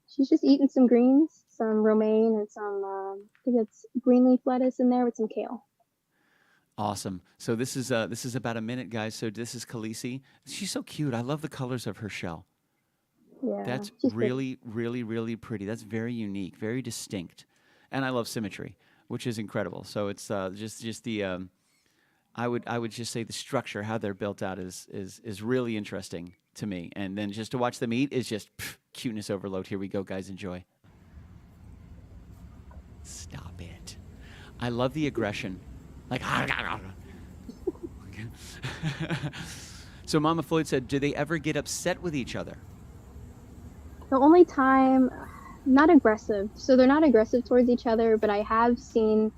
She's just eating some greens, some romaine, and some I think it's green leaf lettuce in there with some kale. Awesome. So this is about a minute, guys. So this is Khaleesi. She's so cute. I love the colors of her shell. Yeah, That's she's really, really, really pretty. That's very unique, very distinct, and I love symmetry, which is incredible. So it's just the I would just say the structure, how they're built out, is really interesting to me. And then just to watch them eat is just cuteness overload. Here we go, guys. Enjoy. Stop it. I love the aggression. Like, so Mama Floyd said, do they ever get upset with each other? The only time, not aggressive. So they're not aggressive towards each other, but I have seen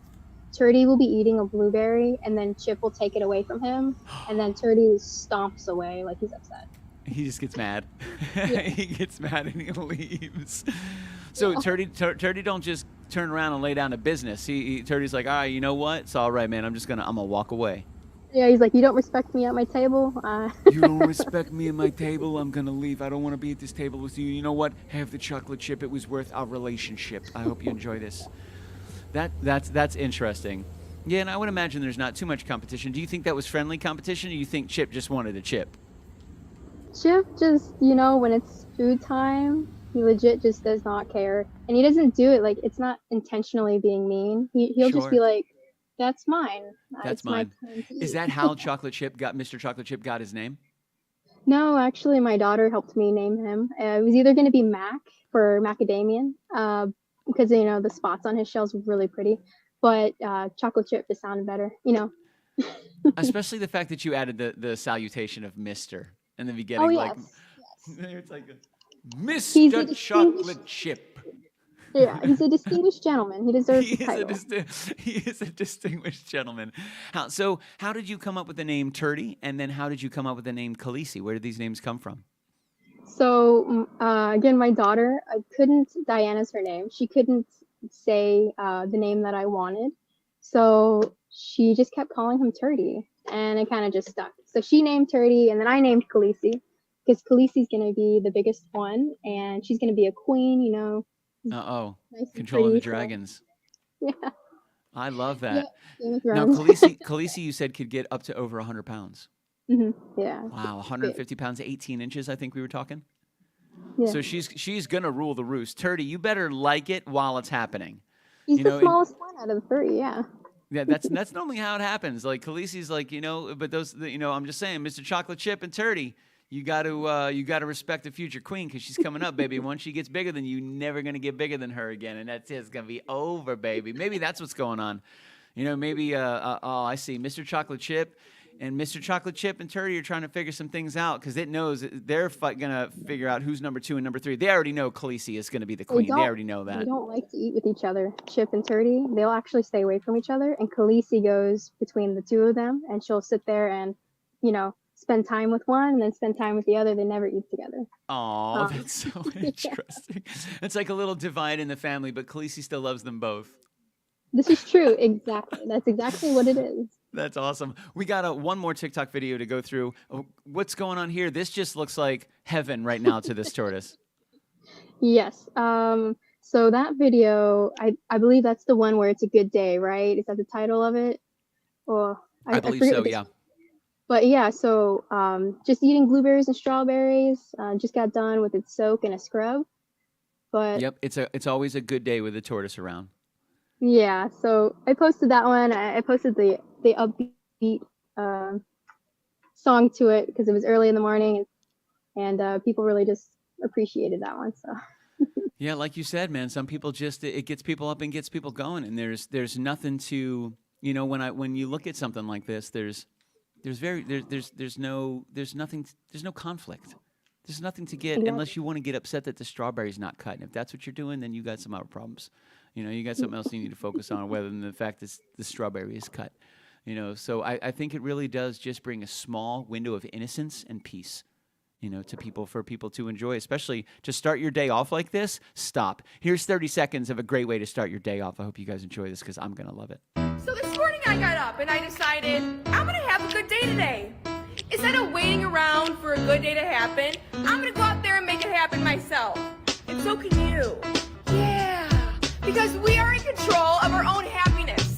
Turdy will be eating a blueberry, and then Chip will take it away from him, and then Turdy stomps away like he's upset. He just gets mad. Yeah. He gets mad and he leaves. So Yeah. Turdy don't just turn around and lay down to business. Turdy's like, all right, you know what? It's all right, man. I'm gonna walk away. Yeah, he's like, you don't respect me at my table. You don't respect me at my table. I'm gonna leave. I don't want to be at this table with you. You know what? Have the chocolate chip. It was worth our relationship. I hope you enjoy this. That's interesting. Yeah, and I would imagine there's not too much competition. Do you think that was friendly competition, or do you think Chip just wanted a chip? Chip just, when it's food time, he legit just does not care. And he doesn't do it, like, it's not intentionally being mean. He'll just be Sure. like, that's mine. That's It's my mine. turn to Is eat. that how Mr. Chocolate Chip got his name? No, actually, my daughter helped me name him. It was either going to be Mac for macadamian, because, the spots on his shells were really pretty. But chocolate chip just sounded better, Especially the fact that you added the salutation of Mr. in the Oh, beginning. Like, yes. it's like He's a Mr. Chocolate Chip. Yeah, he's a distinguished gentleman. He deserves He the is a title. he is a distinguished gentleman. How did you come up with the name Turdy, and then how did you come up with the name Khaleesi? Where did these names come from? So again, my daughter, Diana's her name. She couldn't say the name that I wanted. So she just kept calling him Turdy, and it kind of just stuck. So she named Turdy, and then I named Khaleesi, because Khaleesi's going to be the biggest one, and she's going to be a queen, Uh-oh. nice and Controlling the pretty. So, dragons. yeah. I love Yeah, that. Game of Now, Thrones. Khaleesi, you said could get up to over 100 pounds. Yeah. Wow, 150 pounds, 18 inches, I think we were talking. Yeah. So she's going to rule the roost. Turdy, you better like it while it's happening. He's the smallest one out of the 3, yeah. Yeah, that's normally how it happens. Like Khaleesi's like, but those, I'm just saying, Mr. Chocolate Chip and Turdy, you got to respect the future queen, because she's coming up, baby. Once she gets bigger than you, never gonna get bigger than her again, and that's it. It's gonna be over, baby. Maybe that's what's going on. Maybe I see Mr. Chocolate Chip and Mr. Chocolate Chip and Turdy are trying to figure some things out, because it knows they're gonna figure out who's number 2 and number 3. They already know Khaleesi is gonna be the queen. They already know that. They don't like to eat with each other. Chip and Turdy, they'll actually stay away from each other, and Khaleesi goes between the two of them, and she'll sit there and, spend time with one and then spend time with the other. They never eat together. Oh, that's so interesting. It's like a little divide in the family, but Khaleesi still loves them both. This is true. Exactly. That's exactly what it is. That's awesome. We got one more TikTok video to go through. What's going on here? This just looks like heaven right now to this tortoise. Yes. So that video, I believe that's the one where it's a good day, right? Is that the title of it? Or I I believe forget so, what the, yeah. but yeah, so just eating blueberries and strawberries. Just got done with its soak and a scrub. But Yep, it's always a good day with a tortoise around. yeah, so I posted that one. I posted the upbeat uh, song to it because it was early in the morning, and people really just appreciated that one. So Yeah, like you said, man, some people just it gets people up and gets people going, and there's nothing to, when you look at something like this, there's no conflict. There's nothing to get exactly. unless you want to get upset that the strawberry's not cut. And if that's what you're doing, then you got some other problems. You got something else you need to focus on, rather than the fact that the strawberry is cut. So I think it really does just bring a small window of innocence and peace, to people, for people to enjoy, especially to start your day off like this. Stop. Here's 30 seconds of a great way to start your day off. I hope you guys enjoy this because I'm going to love it. So this morning I got up and I decided I'm gonna have a good day today. Instead of waiting around for a good day to happen, I'm gonna go out there and make it happen myself. And so can you. Yeah, because we are in control of our own happiness.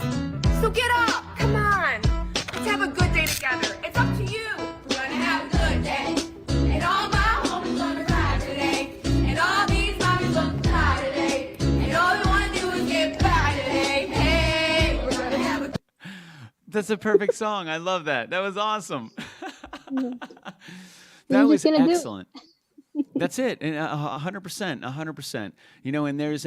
So get up, come on. Let's have a good day together. It's up to you. We're gonna have a good day. And all my homies gonna ride today. And all these mommies look tired today. And all we wanna do is get by today. Hey, we're gonna have a That's a perfect song. I love that. That was awesome. You're That just was gonna do it. excellent. That's it. And 100%, 100%. And there's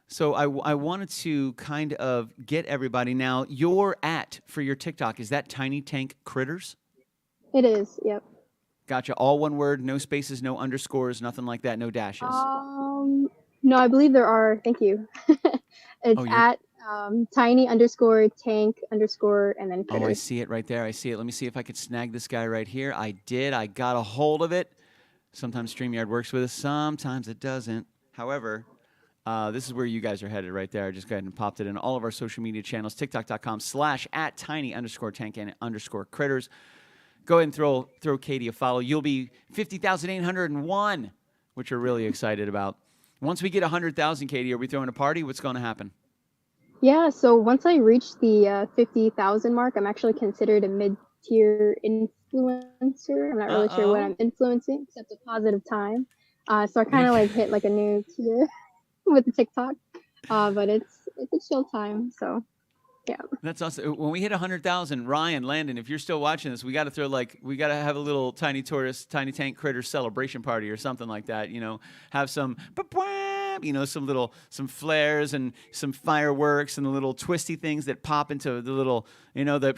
so I wanted to kind of get everybody now. Your for your TikTok, is that Tiny Tank Critters? It is. Yep. Gotcha. All one word, no spaces, no underscores, nothing like that, no dashes. No, I believe there are. Thank you. It's Oh, you're. at tiny underscore tank underscore and then Oh, I critters. see it right there. I see it. Let me see if I could snag this guy right here. I did. I got a hold of it. Sometimes StreamYard works with us. Sometimes it doesn't. However, this is where you guys are headed right there. I just go ahead and popped it in all of our social media channels, tiktok.com/@tiny_tank_critters. Go ahead and throw Katie a follow. You'll be 50,801, which we're really excited about. Once we get 100,000, Katie, are we throwing a party? What's going to happen? Yeah, so once I reach the 50,000 mark, I'm actually considered a mid-tier influencer. I'm not really sure what I'm influencing, except a positive time. So I kind of like hit like a new tier with the TikTok, but it's a chill time. So yeah. That's awesome. When we hit 100,000, Ryan, Landon, if you're still watching this, we got to have a little tiny tank critter celebration party or something like that. Have some, some flares and some fireworks and the little twisty things that pop into the little, the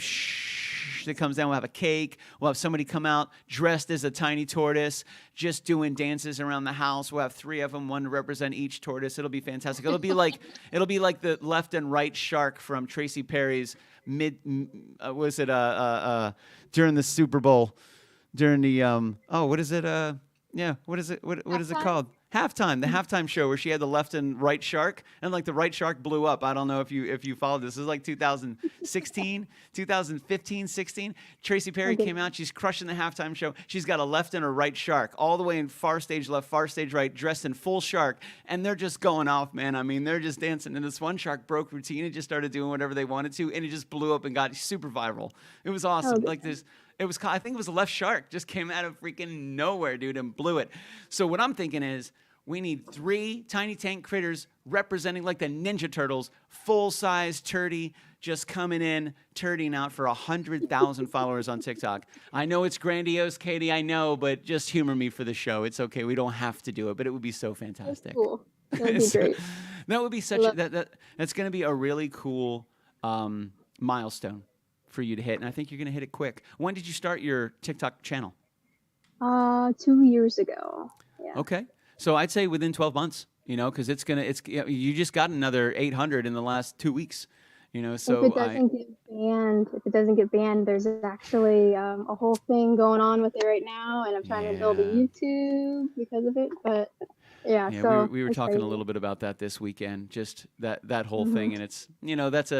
that comes down. We'll have a cake. We'll have somebody come out dressed as a tiny tortoise, just doing dances around the house. We'll have 3 of them, one to represent each tortoise. It'll be fantastic. It'll be like the left and right shark from Tracy Perry's during the Super Bowl, during the what is it? What is it? What is it called? Halftime, the halftime show where she had the left and right shark, and like the right shark blew up. I don't know if you followed this. This is like 2016, 2015, 16. Tracy Perry came out. She's crushing the halftime show. She's got a left and a right shark, all the way in far stage left, far stage right, dressed in full shark, and they're just going off, man. I mean, they're just dancing. And this one shark broke routine and just started doing whatever they wanted to, and it just blew up and got super viral. It was awesome. Like this. I think it was a left shark, just came out of freaking nowhere, dude, and blew it. So what I'm thinking is, we need 3 tiny tank critters representing like the Ninja Turtles, full-size turdy, just coming in, turding out for 100,000 followers on TikTok. I know it's grandiose, Katie, I know, but just humor me for the show. It's okay. We don't have to do it, but it would be so fantastic. That's cool. That would be great. That would be that's going to be a really cool milestone for you to hit, and I think you're going to hit it quick. When did you start your TikTok channel? 2 years ago. Yeah. Okay. So I'd say within 12 months, because you just got another 800 in the last 2 weeks, so if it doesn't get banned, there's actually a whole thing going on with it right now, and I'm trying to build a YouTube because of it. But yeah, so we were talking a little bit about that this weekend, just that whole thing, and it's that's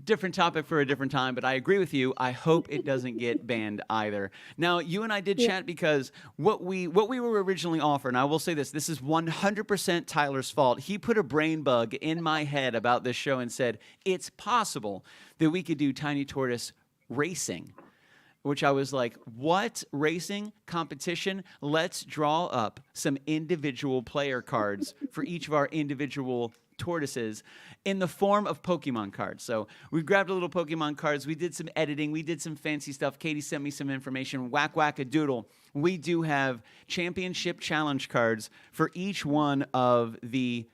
different topic for a different time, but I agree with you. I hope it doesn't get banned either. Now, you and I did chat because what we were originally offered, and I will say this is 100% Tyler's fault. He put a brain bug in my head about this show and said, it's possible that we could do Tiny Tortoise racing, which I was like, what? Racing? Competition? Let's draw up some individual player cards for each of our individual tortoises in the form of Pokemon cards. So we grabbed a little Pokemon cards. We did some editing. We did some fancy stuff. Katie sent me some information. Whack-a-doodle. We do have championship challenge cards for each one of the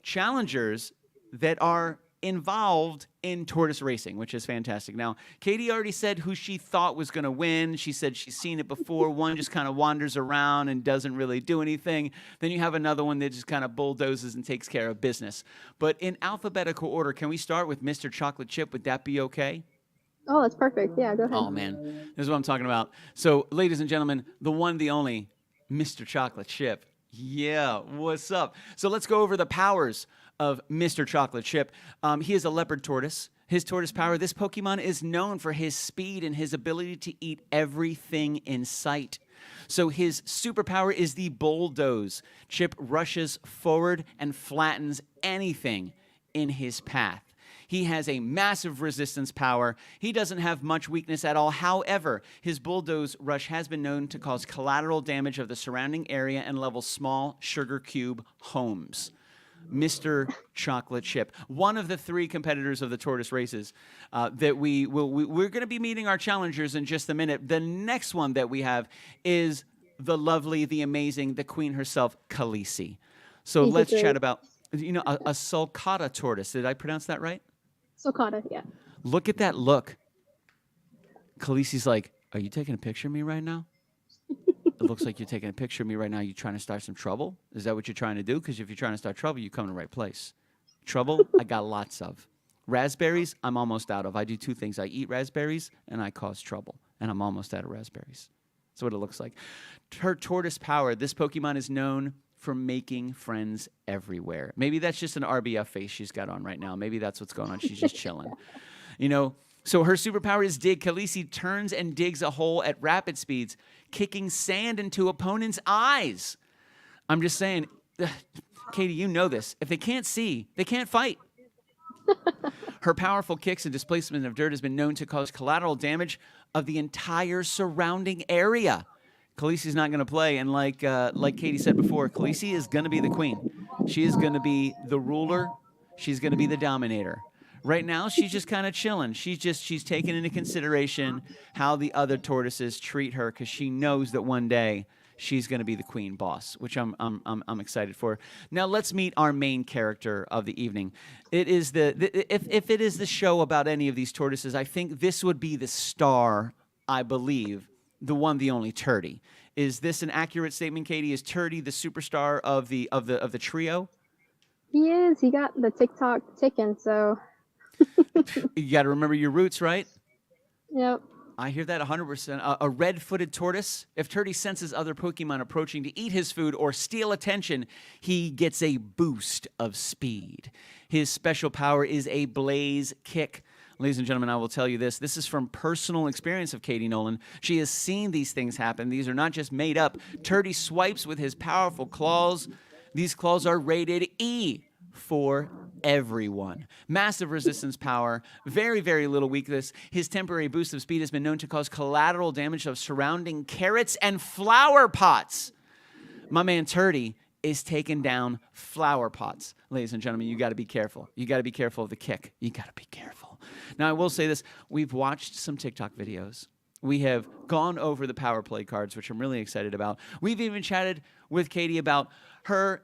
challengers that are involved in tortoise racing, which is fantastic. Now, Katie already said who she thought was going to win. She said she's seen it before. One just kind of wanders around and doesn't really do anything. Then you have another one that just kind of bulldozes and takes care of business. But in alphabetical order, can we start with Mr. Chocolate Chip? Would that be okay? Oh, that's perfect. Yeah, go ahead. Oh, man. This is what I'm talking about. So, ladies and gentlemen, the one, the only, Mr. Chocolate Chip. Yeah, what's up? So let's go over the powers of Mr. Chocolate Chip. He is a leopard tortoise. His tortoise power, this Pokemon is known for his speed and his ability to eat everything in sight. So his superpower is the bulldoze. Chip rushes forward and flattens anything in his path. He has a massive resistance power. He doesn't have much weakness at all. However, his bulldoze rush has been known to cause collateral damage of the surrounding area and level small sugar cube homes. Mr. Chocolate Chip, one of the three competitors of the tortoise races that we're going to be meeting our challengers in just a minute. The next one that we have is the lovely, the amazing, the queen herself, Khaleesi. So let's chat about, a sulcata tortoise. Did I pronounce that right? Sulcata, yeah. Look at that look. Khaleesi's like, are you taking a picture of me right now? It looks like you're taking a picture of me right now. You trying to start some trouble? Is that what you're trying to do? Because if you're trying to start trouble, you come to the right place. Trouble, I got lots of. Raspberries, I'm almost out of. I do two things. I eat raspberries, and I cause trouble. And I'm almost out of raspberries. That's what it looks like. Her tortoise power, this Pokemon is known for making friends everywhere. Maybe that's just an RBF face she's got on right now. Maybe that's what's going on. She's just chilling. So her superpower is dig. Khaleesi turns and digs a hole at rapid speeds, kicking sand into opponents' eyes. I'm just saying, Katie, you know this. If they can't see, they can't fight. Her powerful kicks and displacement of dirt has been known to cause collateral damage of the entire surrounding area. Khaleesi's not going to play, and like Katie said before, Khaleesi is going to be the queen. She is going to be the ruler. She's going to be the dominator. Right now, she's just kind of chilling. She's taking into consideration how the other tortoises treat her because she knows that one day she's going to be the queen boss, which I'm excited for. Now let's meet our main character of the evening. It is if it is the show about any of these tortoises, I think this would be the star. I believe the one, the only Turdy. Is this an accurate statement, Katie? Is Turdy the superstar of the trio? He is. He got the TikTok ticking, so. You got to remember your roots, right? Yep. I hear that 100%. A red-footed tortoise. If Turdy senses other Pokemon approaching to eat his food or steal attention, he gets a boost of speed. His special power is a blaze kick. Ladies and gentlemen, I will tell you this. This is from personal experience of Katie Noland. She has seen these things happen. These are not just made up. Turdy swipes with his powerful claws. These claws are rated E for everyone. Massive resistance power, very, very little weakness. His temporary boost of speed has been known to cause collateral damage of surrounding carrots and flower pots. My man Turdy is taking down flower pots. Ladies and gentlemen, you got to be careful. You got to be careful of the kick. You got to be careful. Now, I will say this. We've watched some TikTok videos. We have gone over the power play cards, which I'm really excited about. We've even chatted with Katie about her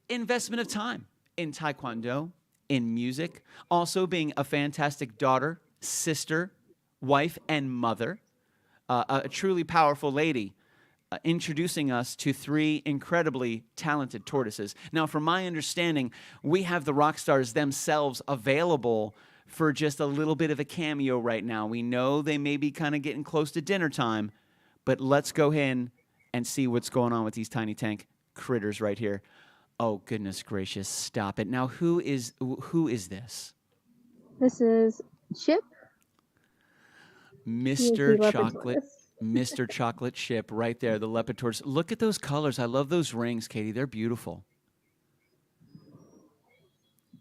investment of time in Taekwondo, in music, also being a fantastic daughter, sister, wife, and mother, a truly powerful lady, introducing us to three incredibly talented tortoises. Now, from my understanding, we have the rock stars themselves available for just a little bit of a cameo right now. We know they may be kind of getting close to dinner time, but let's go in and see what's going on with these tiny tank critters right here. Oh, goodness gracious, stop it. Now, who is this? This is Chip. He is the Mr. leopard Chocolate. tortoise. Mr. Chocolate Chip right there, the leopard tortoise. Look at those colors. I love those rings, Katie. They're beautiful.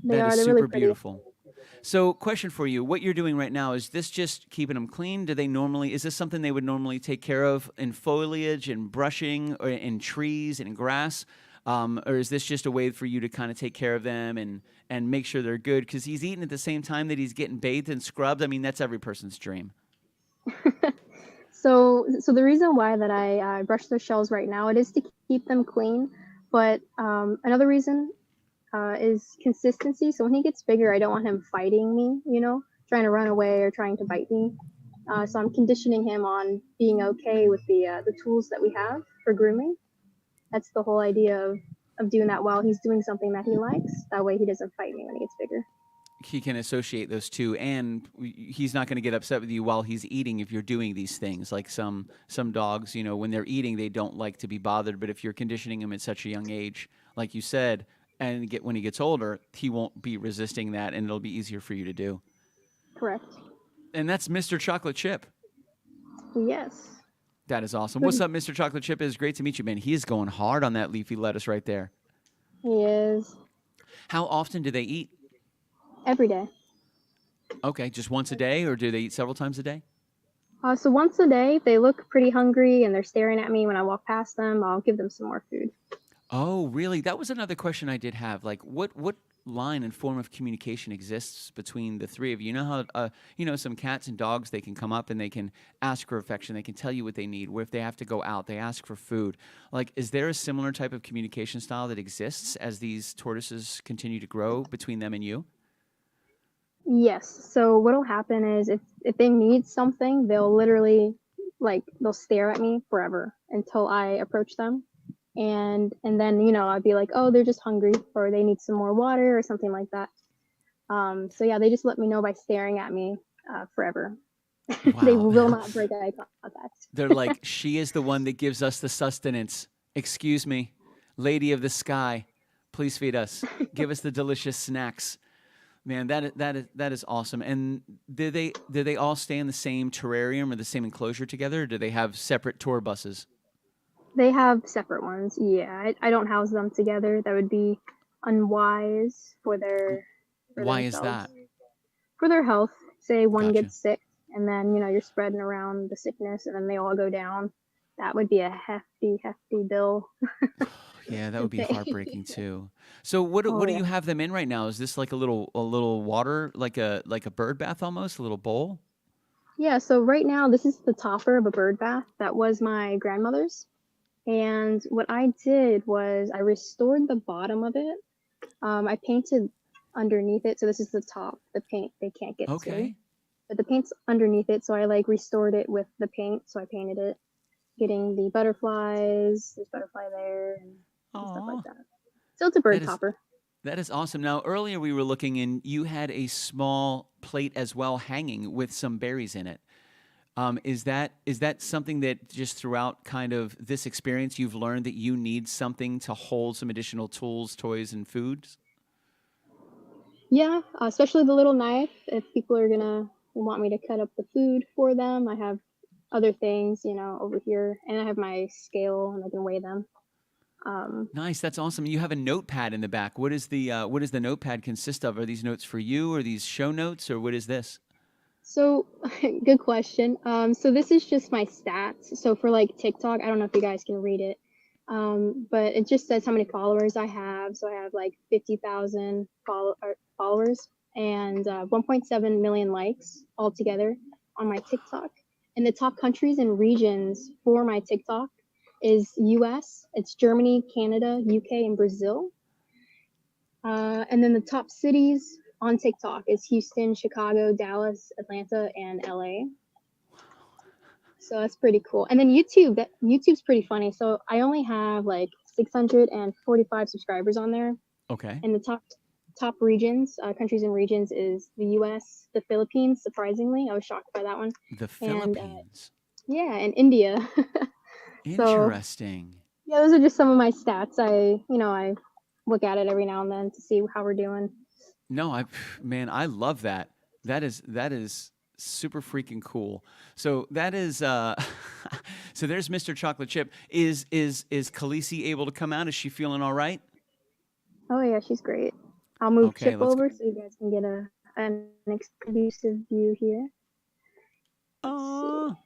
They That are. is They're really super pretty. beautiful. So, question for you. What you're doing right now, is this just keeping them clean? Is this something they would normally take care of in foliage and brushing or in trees and in grass? Or is this just a way for you to kind of take care of them and make sure they're good? Because he's eating at the same time that he's getting bathed and scrubbed. I mean, that's every person's dream. So the reason why that I brush their shells right now, it is to keep them clean. But another reason is consistency. So when he gets bigger, I don't want him fighting me, trying to run away or trying to bite me. So I'm conditioning him on being okay with the tools that we have for grooming. That's the whole idea of doing that while he's doing something that he likes. That way he doesn't fight me when he gets bigger. He can associate those two, and he's not going to get upset with you while he's eating if you're doing these things. Like some dogs, when they're eating, they don't like to be bothered. But if you're conditioning him at such a young age, like you said, and when he gets older, he won't be resisting that, and it'll be easier for you to do. Correct. And that's Mr. Chocolate Chip. Yes. That is awesome. What's up, Mr. Chocolate Chip? It's great to meet you, man. He is going hard on that leafy lettuce right there. He is. How often do they eat? Every day. Okay, just once a day, or do they eat several times a day? So once a day, if they look pretty hungry and they're staring at me when I walk past them, I'll give them some more food. Oh, really? That was another question I did have. Like, what line and form of communication exists between the three of you? You know how, some cats and dogs, they can come up and they can ask for affection. They can tell you what they need. Where if they have to go out, they ask for food. Like, is there a similar type of communication style that exists as these tortoises continue to grow between them and you? Yes. So what'll happen is if they need something, they'll literally they'll stare at me forever until I approach them. And then, I'd be like, oh, they're just hungry or they need some more water or something like that. So yeah, they just let me know by staring at me forever. Wow. They will not break eye contact. They're like, she is the one that gives us the sustenance. Excuse me, lady of the sky, please feed us. Give us the delicious snacks. Man, that is awesome. And do they all stay in the same terrarium or the same enclosure together, or do they have separate tour buses? They have separate ones. Yeah, I don't house them together. That would be unwise for Why is themselves. that? For their health. Say one Gotcha. gets sick, and then you're spreading around the sickness, and then they all go down. That would be a hefty bill. Yeah, that would be heartbreaking too. So what do Yeah. you have them in right now? Is this like a little water, like a bird bath almost, a little bowl? Yeah, so right now this is the topper of a bird bath that was my grandmother's. And what I did was I restored the bottom of it. I painted underneath it. So this is the top, the paint they can't get to. Okay. But the paint's underneath it. So I restored it with the paint. So I painted it, getting the butterflies, there's butterfly there and stuff like that. So it's a bird topper. That is awesome. Now, earlier we were looking and you had a small plate as well hanging with some berries in it. Is that something that just throughout kind of this experience you've learned that you need something to hold some additional tools, toys, and foods? Yeah, especially the little knife. If people are gonna want me to cut up the food for them, I have other things, over here, and I have my scale and I can weigh them. Nice, that's awesome. You have a notepad in the back. What does the notepad consist of? Are these notes for you, or these show notes, or what is this? So, good question. So this is just my stats. So for TikTok, I don't know if you guys can read it, but it just says how many followers I have. So I have 50,000 followers and 1.7 million likes altogether on my TikTok. And the top countries and regions for my TikTok is US, it's Germany, Canada, UK, and Brazil. And then the top cities on TikTok is Houston, Chicago, Dallas, Atlanta, and LA. So that's pretty cool. And then YouTube's pretty funny. So I only have 645 subscribers on there. Okay. And the top regions, countries and regions is the US, the Philippines, surprisingly. I was shocked by that one. The Philippines. And India. Interesting. So, yeah, those are just some of my stats. I look at it every now and then to see how we're doing. No, I love that. That is super freaking cool. So that is so there's Mr. Chocolate Chip. Is Khaleesi able to come out? Is she feeling all right? Oh yeah, she's great. I'll move Okay, Chip let's go. over so you guys can get an exclusive view here. Let's see.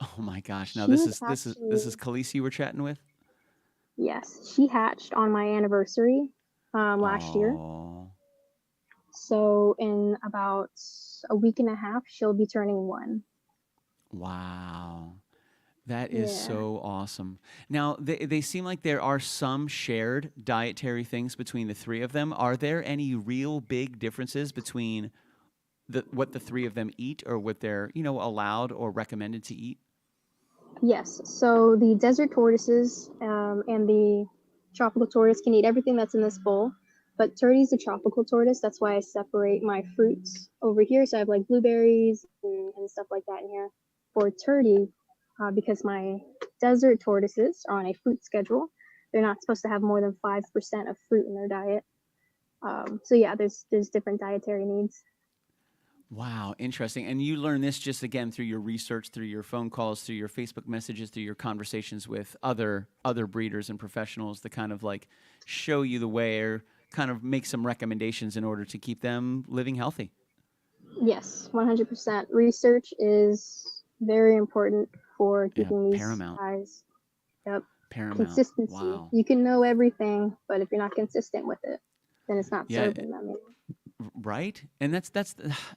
Oh my gosh. Now She this was is this actually, is Khaleesi we're chatting with. yes, she hatched on my anniversary last year. Oh. So in about a week and a half, she'll be turning 1. Wow. That is Yeah. so awesome. Now, they seem like there are some shared dietary things between the three of them. Are there any real big differences between what the three of them eat or what they're, allowed or recommended to eat? Yes. So the desert tortoises and the tropical tortoise can eat everything that's in this bowl. But Turdy's a tropical tortoise. That's why I separate my fruits over here. So I have like blueberries and stuff like that in here. For Turdy, because my desert tortoises are on a fruit schedule, they're not supposed to have more than 5% of fruit in their diet. So yeah, there's different dietary needs. Wow, interesting. And you learn this just again through your research, through your phone calls, through your Facebook messages, through your conversations with other breeders and professionals to kind of like show you the way or kind of make some recommendations in order to keep them living healthy. Yes, 100%. Research is very important for Yeah, keeping these paramount. guys. Yep. Paramount. Consistency. Wow. You can know everything, but if you're not consistent with it, then it's not Yeah, serving them. right. And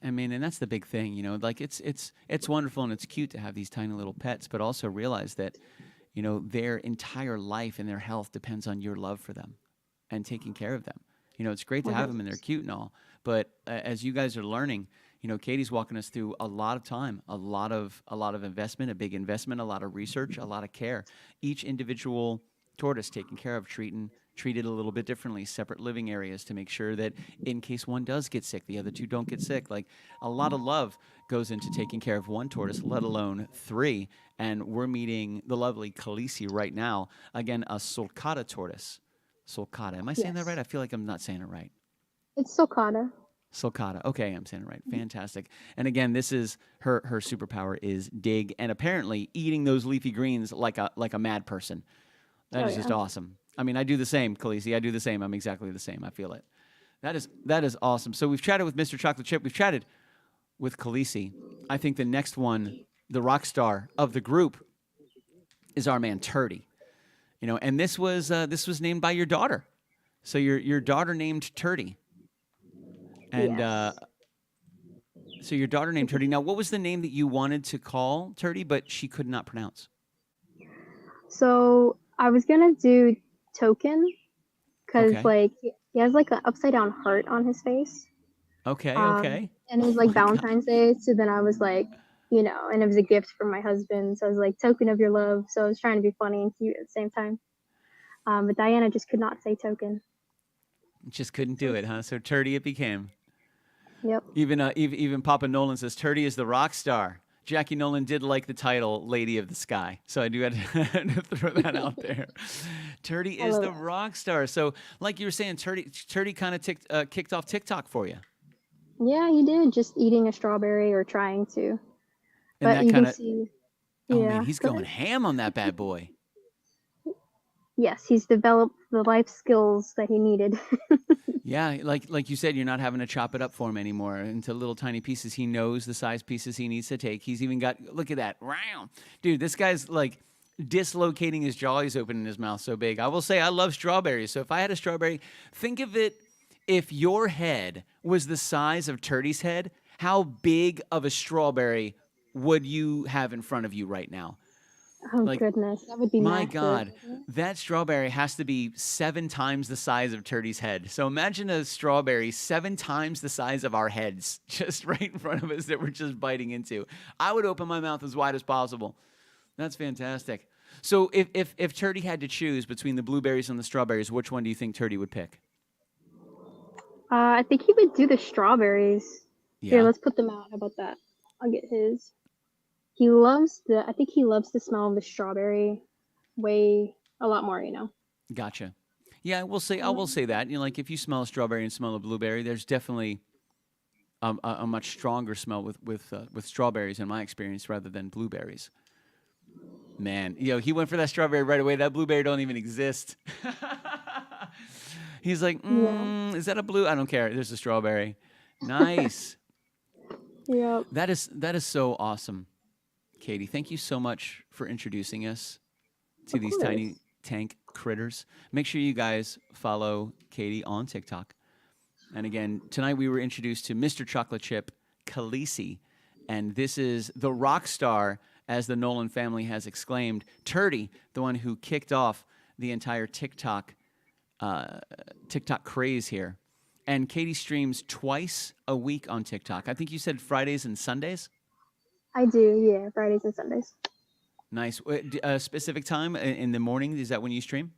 I mean, and that's the big thing, like it's wonderful and it's cute to have these tiny little pets, but also realize that, their entire life and their health depends on your love for them and taking care of them. It's great to have them and they're 100%. cute and all, but as you guys are learning, Katie's walking us through a lot of time, a lot of investment, a big investment, a lot of research, a lot of care. Each individual tortoise taken care of, treated a little bit differently, separate living areas to make sure that in case one does get sick, the other two don't get sick. Like a lot of love goes into taking care of one tortoise, let alone three. And we're meeting the lovely Khaleesi right now. Again, a sulcata tortoise. Sulcata. Am I saying that right? Yes. I feel like I'm not saying it right. It's sulcata. Sulcata. Okay, I'm saying it right. Fantastic. And again, this is her superpower is dig and apparently eating those leafy greens like a mad person. That Oh is just yeah. awesome. I mean, I do the same, Khaleesi. I do the same. I'm exactly the same. I feel it. That is awesome. So we've chatted with Mr. Chocolate Chip. We've chatted with Khaleesi. I think the next one, the rock star of the group, is our man Turdy. And this was named by your daughter. So your daughter named Turdy, and Yes. so your daughter named Turdy. Now, what was the name that you wanted to call Turdy, but she could not pronounce? So I was gonna do token because Okay. like he has like an upside down heart on his face. Okay. Okay. And it was Oh like my God. Valentine's Day, so then I was like, and it was a gift from my husband, so I was like token of your love. So I was trying to be funny and cute at the same time. But Diana just could not say token. Just couldn't do it, huh? So Turdy it became. Yep. Even Papa Nolan says Turdy is the rock star. Jackie Nolan did like the title "Lady of the Sky," so I do have to throw that out there. Turdy I is love the it. rock star. So, like you were saying, Turdy kind of kicked off TikTok for you, Yeah, he did just eating a strawberry or trying to. and But that you kind can of see, oh man, yeah, he's go going ahead. ham on that bad boy. Yes, he's developed the life skills that he needed. Yeah, like you said, you're not having to chop it up for him anymore into little tiny pieces. He knows the size pieces he needs to take. He's even got look at that. Wow. Dude, this guy's like dislocating his jaw. He's opening his mouth so big. I will say I love strawberries. So if I had a strawberry, think of it if your head was the size of Turdy's head, how big of a strawberry would you have in front of you right now? Oh Like goodness, that would be my massive. God, that strawberry has to be 7 times the size of Turdy's head. So imagine a strawberry 7 times the size of our heads, just right in front of us that we're just biting into. I would open my mouth as wide as possible. That's fantastic. So if Turdy had to choose between the blueberries and the strawberries, which one do you think Turdy would pick? I think he would do the strawberries. Here, Yeah, let's put them out. How about that? I'll get his. I think he loves the smell of the strawberry way a lot more. gotcha. Yeah, I will say that. Like if you smell a strawberry and smell a blueberry, there's definitely a much stronger smell with strawberries in my experience rather than blueberries. Man, he went for that strawberry right away. That blueberry don't even exist. He's like, Yeah. is that a blue? I don't care. There's a strawberry. Nice. Yep. That is so awesome, Katie. Thank you so much for introducing us to Of these course. tiny tank critters. Make sure you guys follow Katie on TikTok. And again, tonight we were introduced to Mr. Chocolate Chip Khaleesi, and this is the rock star, as the Noland family has exclaimed, Turdy, the one who kicked off the entire TikTok craze here. And Katie streams twice a week on TikTok. I think you said Fridays and Sundays? I do, yeah, Fridays and Sundays. Nice. A specific time in the morning, is that when you stream?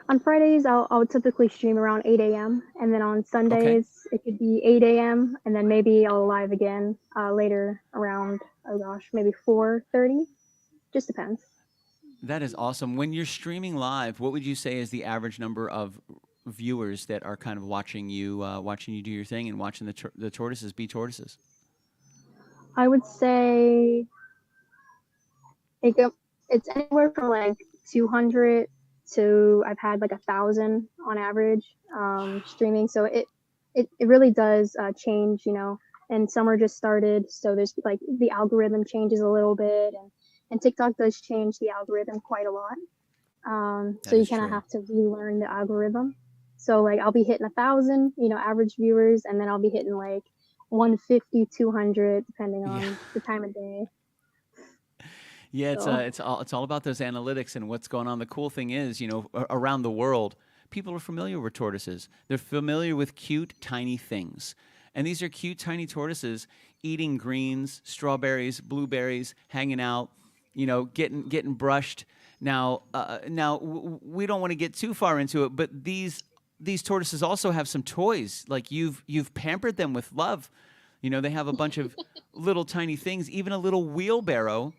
On Fridays, I'll typically stream around 8 a.m. And then on Sundays, it could be 8 a.m. And then maybe I'll live again later around, maybe 4:30. Just depends. That is awesome. When you're streaming live, what would you say is the average number of viewers that are kind of watching you do your thing and watching the tortoises be tortoises? I would say it's anywhere from like 200 to I've had like 1,000 on average streaming. So it really does change, and summer just started. So there's like the algorithm changes a little bit, and TikTok does change the algorithm quite a lot. So you kind of have to relearn the algorithm. So like I'll be hitting 1,000, average viewers, and then I'll be hitting like 150, 200, depending on the time of day. Yeah, it's all about those analytics and what's going on. The cool thing is, around the world, people are familiar with tortoises. They're familiar with cute, tiny things. And these are cute, tiny tortoises eating greens, strawberries, blueberries, hanging out, getting brushed. Now, we don't want to get too far into it, but these tortoises also have some toys. Like you've pampered them with love. They have a bunch of little tiny things, even a little wheelbarrow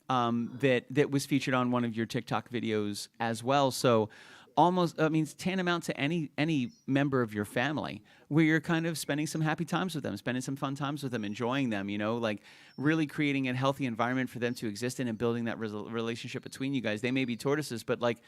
that was featured on one of your TikTok videos as well. So it's tantamount to any member of your family where you're kind of spending some happy times with them, spending some fun times with them, enjoying them, like really creating a healthy environment for them to exist in and building that relationship between you guys. They may be tortoises, but like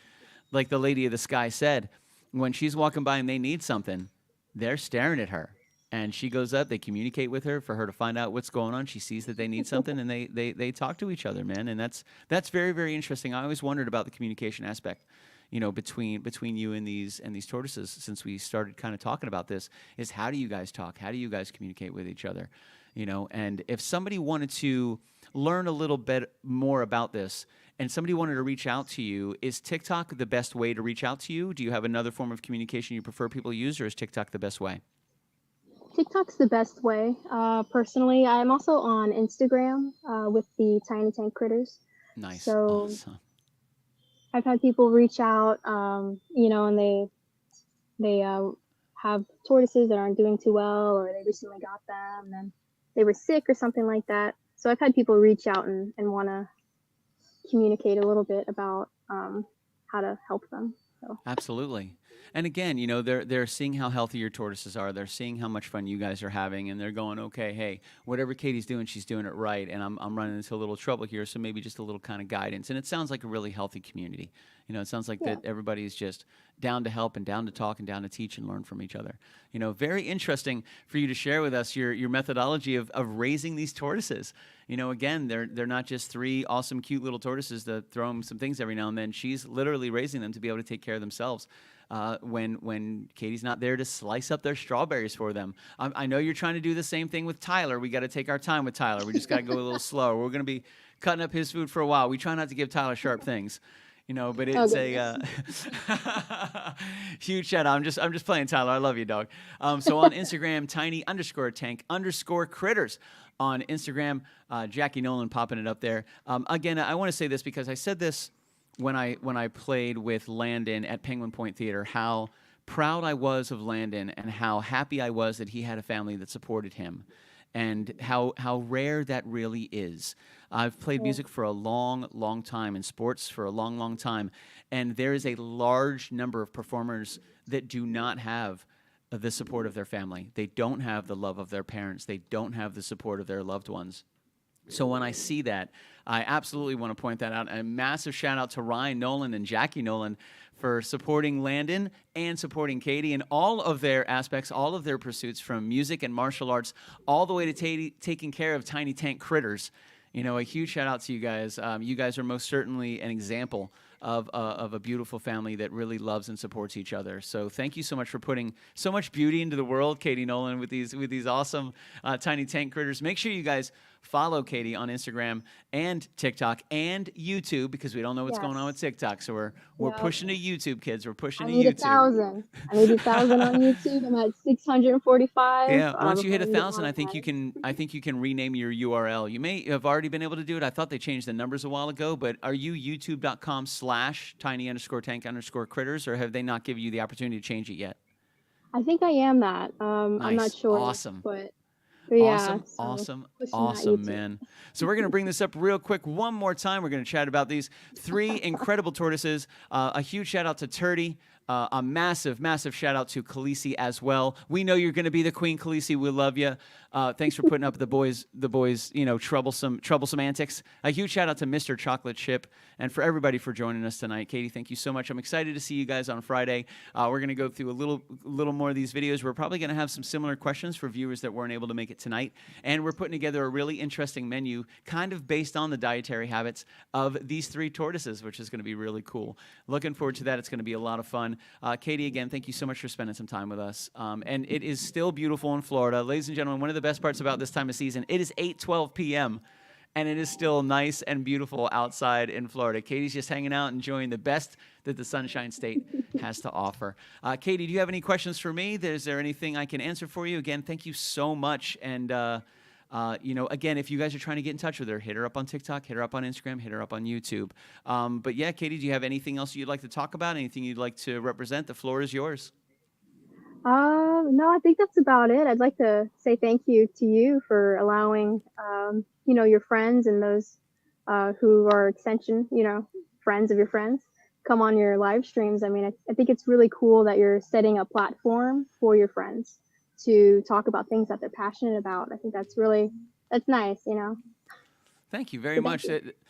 the lady of the sky said, when she's walking by and they need something, they're staring at her. And she goes up, they communicate with her for her to find out what's going on. She sees that they need something, and they talk to each other, man. And that's very, very interesting. I always wondered about the communication aspect, between you and these tortoises. Since we started kind of talking about this, is how do you guys talk? How do you guys communicate with each other? And if somebody wanted to learn a little bit more about this, and somebody wanted to reach out to you, is TikTok the best way to reach out to you? Do you have another form of communication you prefer people use, or is TikTok the best way? TikTok's the best way. Personally, I'm also on Instagram with the Tiny Tank Critters. Nice. So awesome. I've had people reach out, and they have tortoises that aren't doing too well, or they recently got them and they were sick or something like that. So I've had people reach out and want to communicate a little bit about how to help them. So. Absolutely. And again, they're seeing how healthy your tortoises are. They're seeing how much fun you guys are having, and they're going, okay, hey, whatever Katie's doing, she's doing it right, and I'm running into a little trouble here, so maybe just a little kind of guidance. And it sounds like a really healthy community. It sounds like that everybody's just down to help and down to talk and down to teach and learn from each other. Very interesting for you to share with us your methodology of raising these tortoises. Again, they're not just three awesome, cute little tortoises to throw them some things every now and then. She's literally raising them to be able to take care of themselves. When Katie's not there to slice up their strawberries for them. I know you're trying to do the same thing with Tyler. We got to take our time with Tyler. We just got to go a little slower. We're going to be cutting up his food for a while. We try not to give Tyler sharp things, but it's a huge shout out. I'm just playing, Tyler. I love you, dog. So on Instagram, tiny_tank_critters. On Instagram, Jackie Noland popping it up there. Again, I want to say this because I said this when I played with Landon at Penguin Point Theater, how proud I was of Landon and how happy I was that he had a family that supported him, and how rare that really is. I've played music for a long, long time and sports for a long, long time, and there is a large number of performers that do not have the support of their family. They don't have the love of their parents. They don't have the support of their loved ones. So when I see that, I absolutely want to point that out. A massive shout out to Ryan Noland and Jackie Noland for supporting Landon and supporting Katie in all of their aspects, all of their pursuits, from music and martial arts, all the way to taking care of tiny tank critters. You know, a huge shout out to you guys. You guys are most certainly an example of a beautiful family that really loves and supports each other. So thank you so much for putting so much beauty into the world, Katie Noland, with these awesome tiny tank critters. Make sure you guys follow Katie on Instagram and TikTok and YouTube, because we don't know what's going on with TikTok. So we're pushing to YouTube, kids. We're pushing to YouTube. I need 1,000 on YouTube. I'm at 645. Yeah, once you hit 1,000, I think you can rename your URL. You may have already been able to do it. I thought they changed the numbers a while ago, but are you youtube.com/tiny_tank_critters, or have they not given you the opportunity to change it yet? I think I am that. Nice. I'm not sure. Awesome. But yeah, Awesome, man. So we're going to bring this up real quick one more time. We're going to chat about these 3 incredible tortoises. A huge shout out to Turdy. A massive, massive shout out to Khaleesi as well. We know you're going to be the queen, Khaleesi. We love you. Thanks for putting up the boys, troublesome antics. A huge shout out to Mr. Chocolate Chip, and for everybody for joining us tonight. Katie, thank you so much. I'm excited to see you guys on Friday. We're going to go through a little more of these videos. We're probably going to have some similar questions for viewers that weren't able to make it tonight, and we're putting together a really interesting menu, kind of based on the dietary habits of these 3 tortoises, which is going to be really cool. Looking forward to that. It's going to be a lot of fun. Katie, again, thank you so much for spending some time with us. And it is still beautiful in Florida. Ladies and gentlemen, one of the best parts about this time of season, it is 8:12 p.m., and it is still nice and beautiful outside in Florida. Katie's just hanging out, enjoying the best that the Sunshine State has to offer. Katie, do you have any questions for me? Is there anything I can answer for you? Again, thank you so much. And again, if you guys are trying to get in touch with her, hit her up on TikTok, hit her up on Instagram, hit her up on YouTube. But yeah, Katie, do you have anything else you'd like to talk about? Anything you'd like to represent? The floor is yours. No, I think that's about it. I'd like to say thank you to you for allowing, your friends and those who are extension, friends of your friends, come on your live streams. I mean, I think it's really cool that you're setting a platform for your friends to talk about things that they're passionate about. I think that's nice, Thank you very much.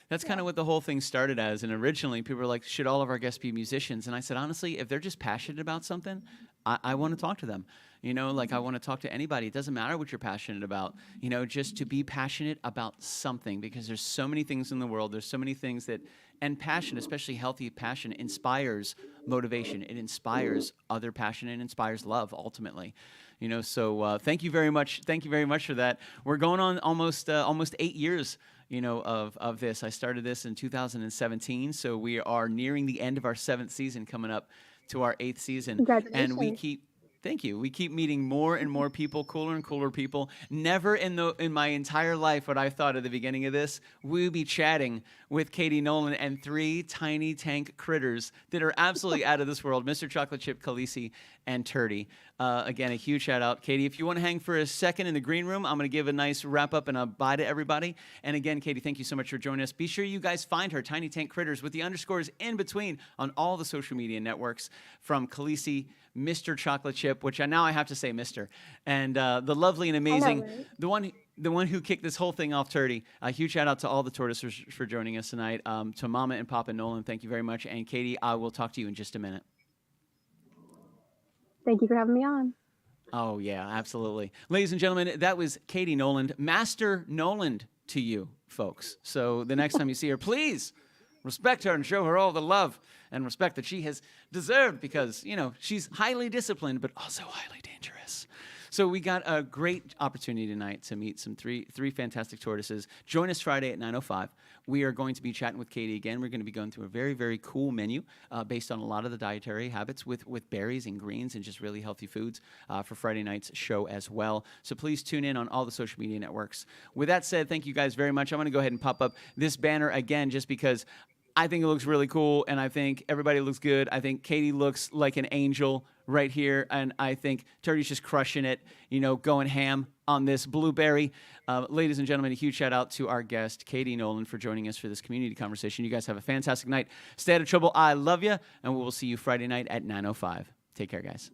That's kind of what the whole thing started as. And originally, people were like, should all of our guests be musicians? And I said, honestly, if they're just passionate about something, I want to talk to them. I want to talk to anybody. It doesn't matter what you're passionate about, just to be passionate about something, because there's so many things in the world. There's so many things and passion, especially healthy passion, inspires motivation. It inspires other passion and inspires love, ultimately. So thank you very much. Thank you very much for that. We're going on almost 8 years, of this. I started this in 2017, so we are nearing the end of our 7th season, coming up to our 8th season. Congratulations. And thank you. We keep meeting more and more people, cooler and cooler people. Never in my entire life would I thought at the beginning of this, we would be chatting with Katie Noland and 3 tiny tank critters that are absolutely out of this world, Mr. Chocolate Chip, Khaleesi, and Turdy. Again, a huge shout out. Katie, if you want to hang for a second in the green room, I'm going to give a nice wrap up and a bye to everybody. And again, Katie, thank you so much for joining us. Be sure you guys find her, Tiny Tank Critters, with the underscores in between on all the social media networks, from Khaleesi, Mr. Chocolate Chip, which I have to say Mr., and the lovely and amazing, the one who kicked this whole thing off, Turdy. A huge shout out to all the tortoises for joining us tonight. To Mama and Papa Noland, thank you very much. And Katie, I will talk to you in just a minute. Thank you for having me on. Oh, yeah, absolutely. Ladies and gentlemen, that was Katie Noland, Master Noland to you, folks. So the next time you see her, please respect her and show her all the love and respect that she has deserved, because, she's highly disciplined, but also highly dangerous. So we got a great opportunity tonight to meet some three fantastic tortoises. Join us Friday at 9:05. We are going to be chatting with Katie again. We're going to be going through a very, very cool menu based on a lot of the dietary habits with berries and greens and just really healthy foods for Friday night's show as well. So please tune in on all the social media networks. With that said, thank you guys very much. I'm going to go ahead and pop up this banner again just because I think it looks really cool, and I think everybody looks good. I think Katie looks like an angel right here, and I think Turdy's just crushing it, going ham on this blueberry. Ladies and gentlemen, a huge shout out to our guest, Katie Noland, for joining us for this community conversation. You guys have a fantastic night. Stay out of trouble. I love you, and we will see you Friday night at 9:05. Take care, guys.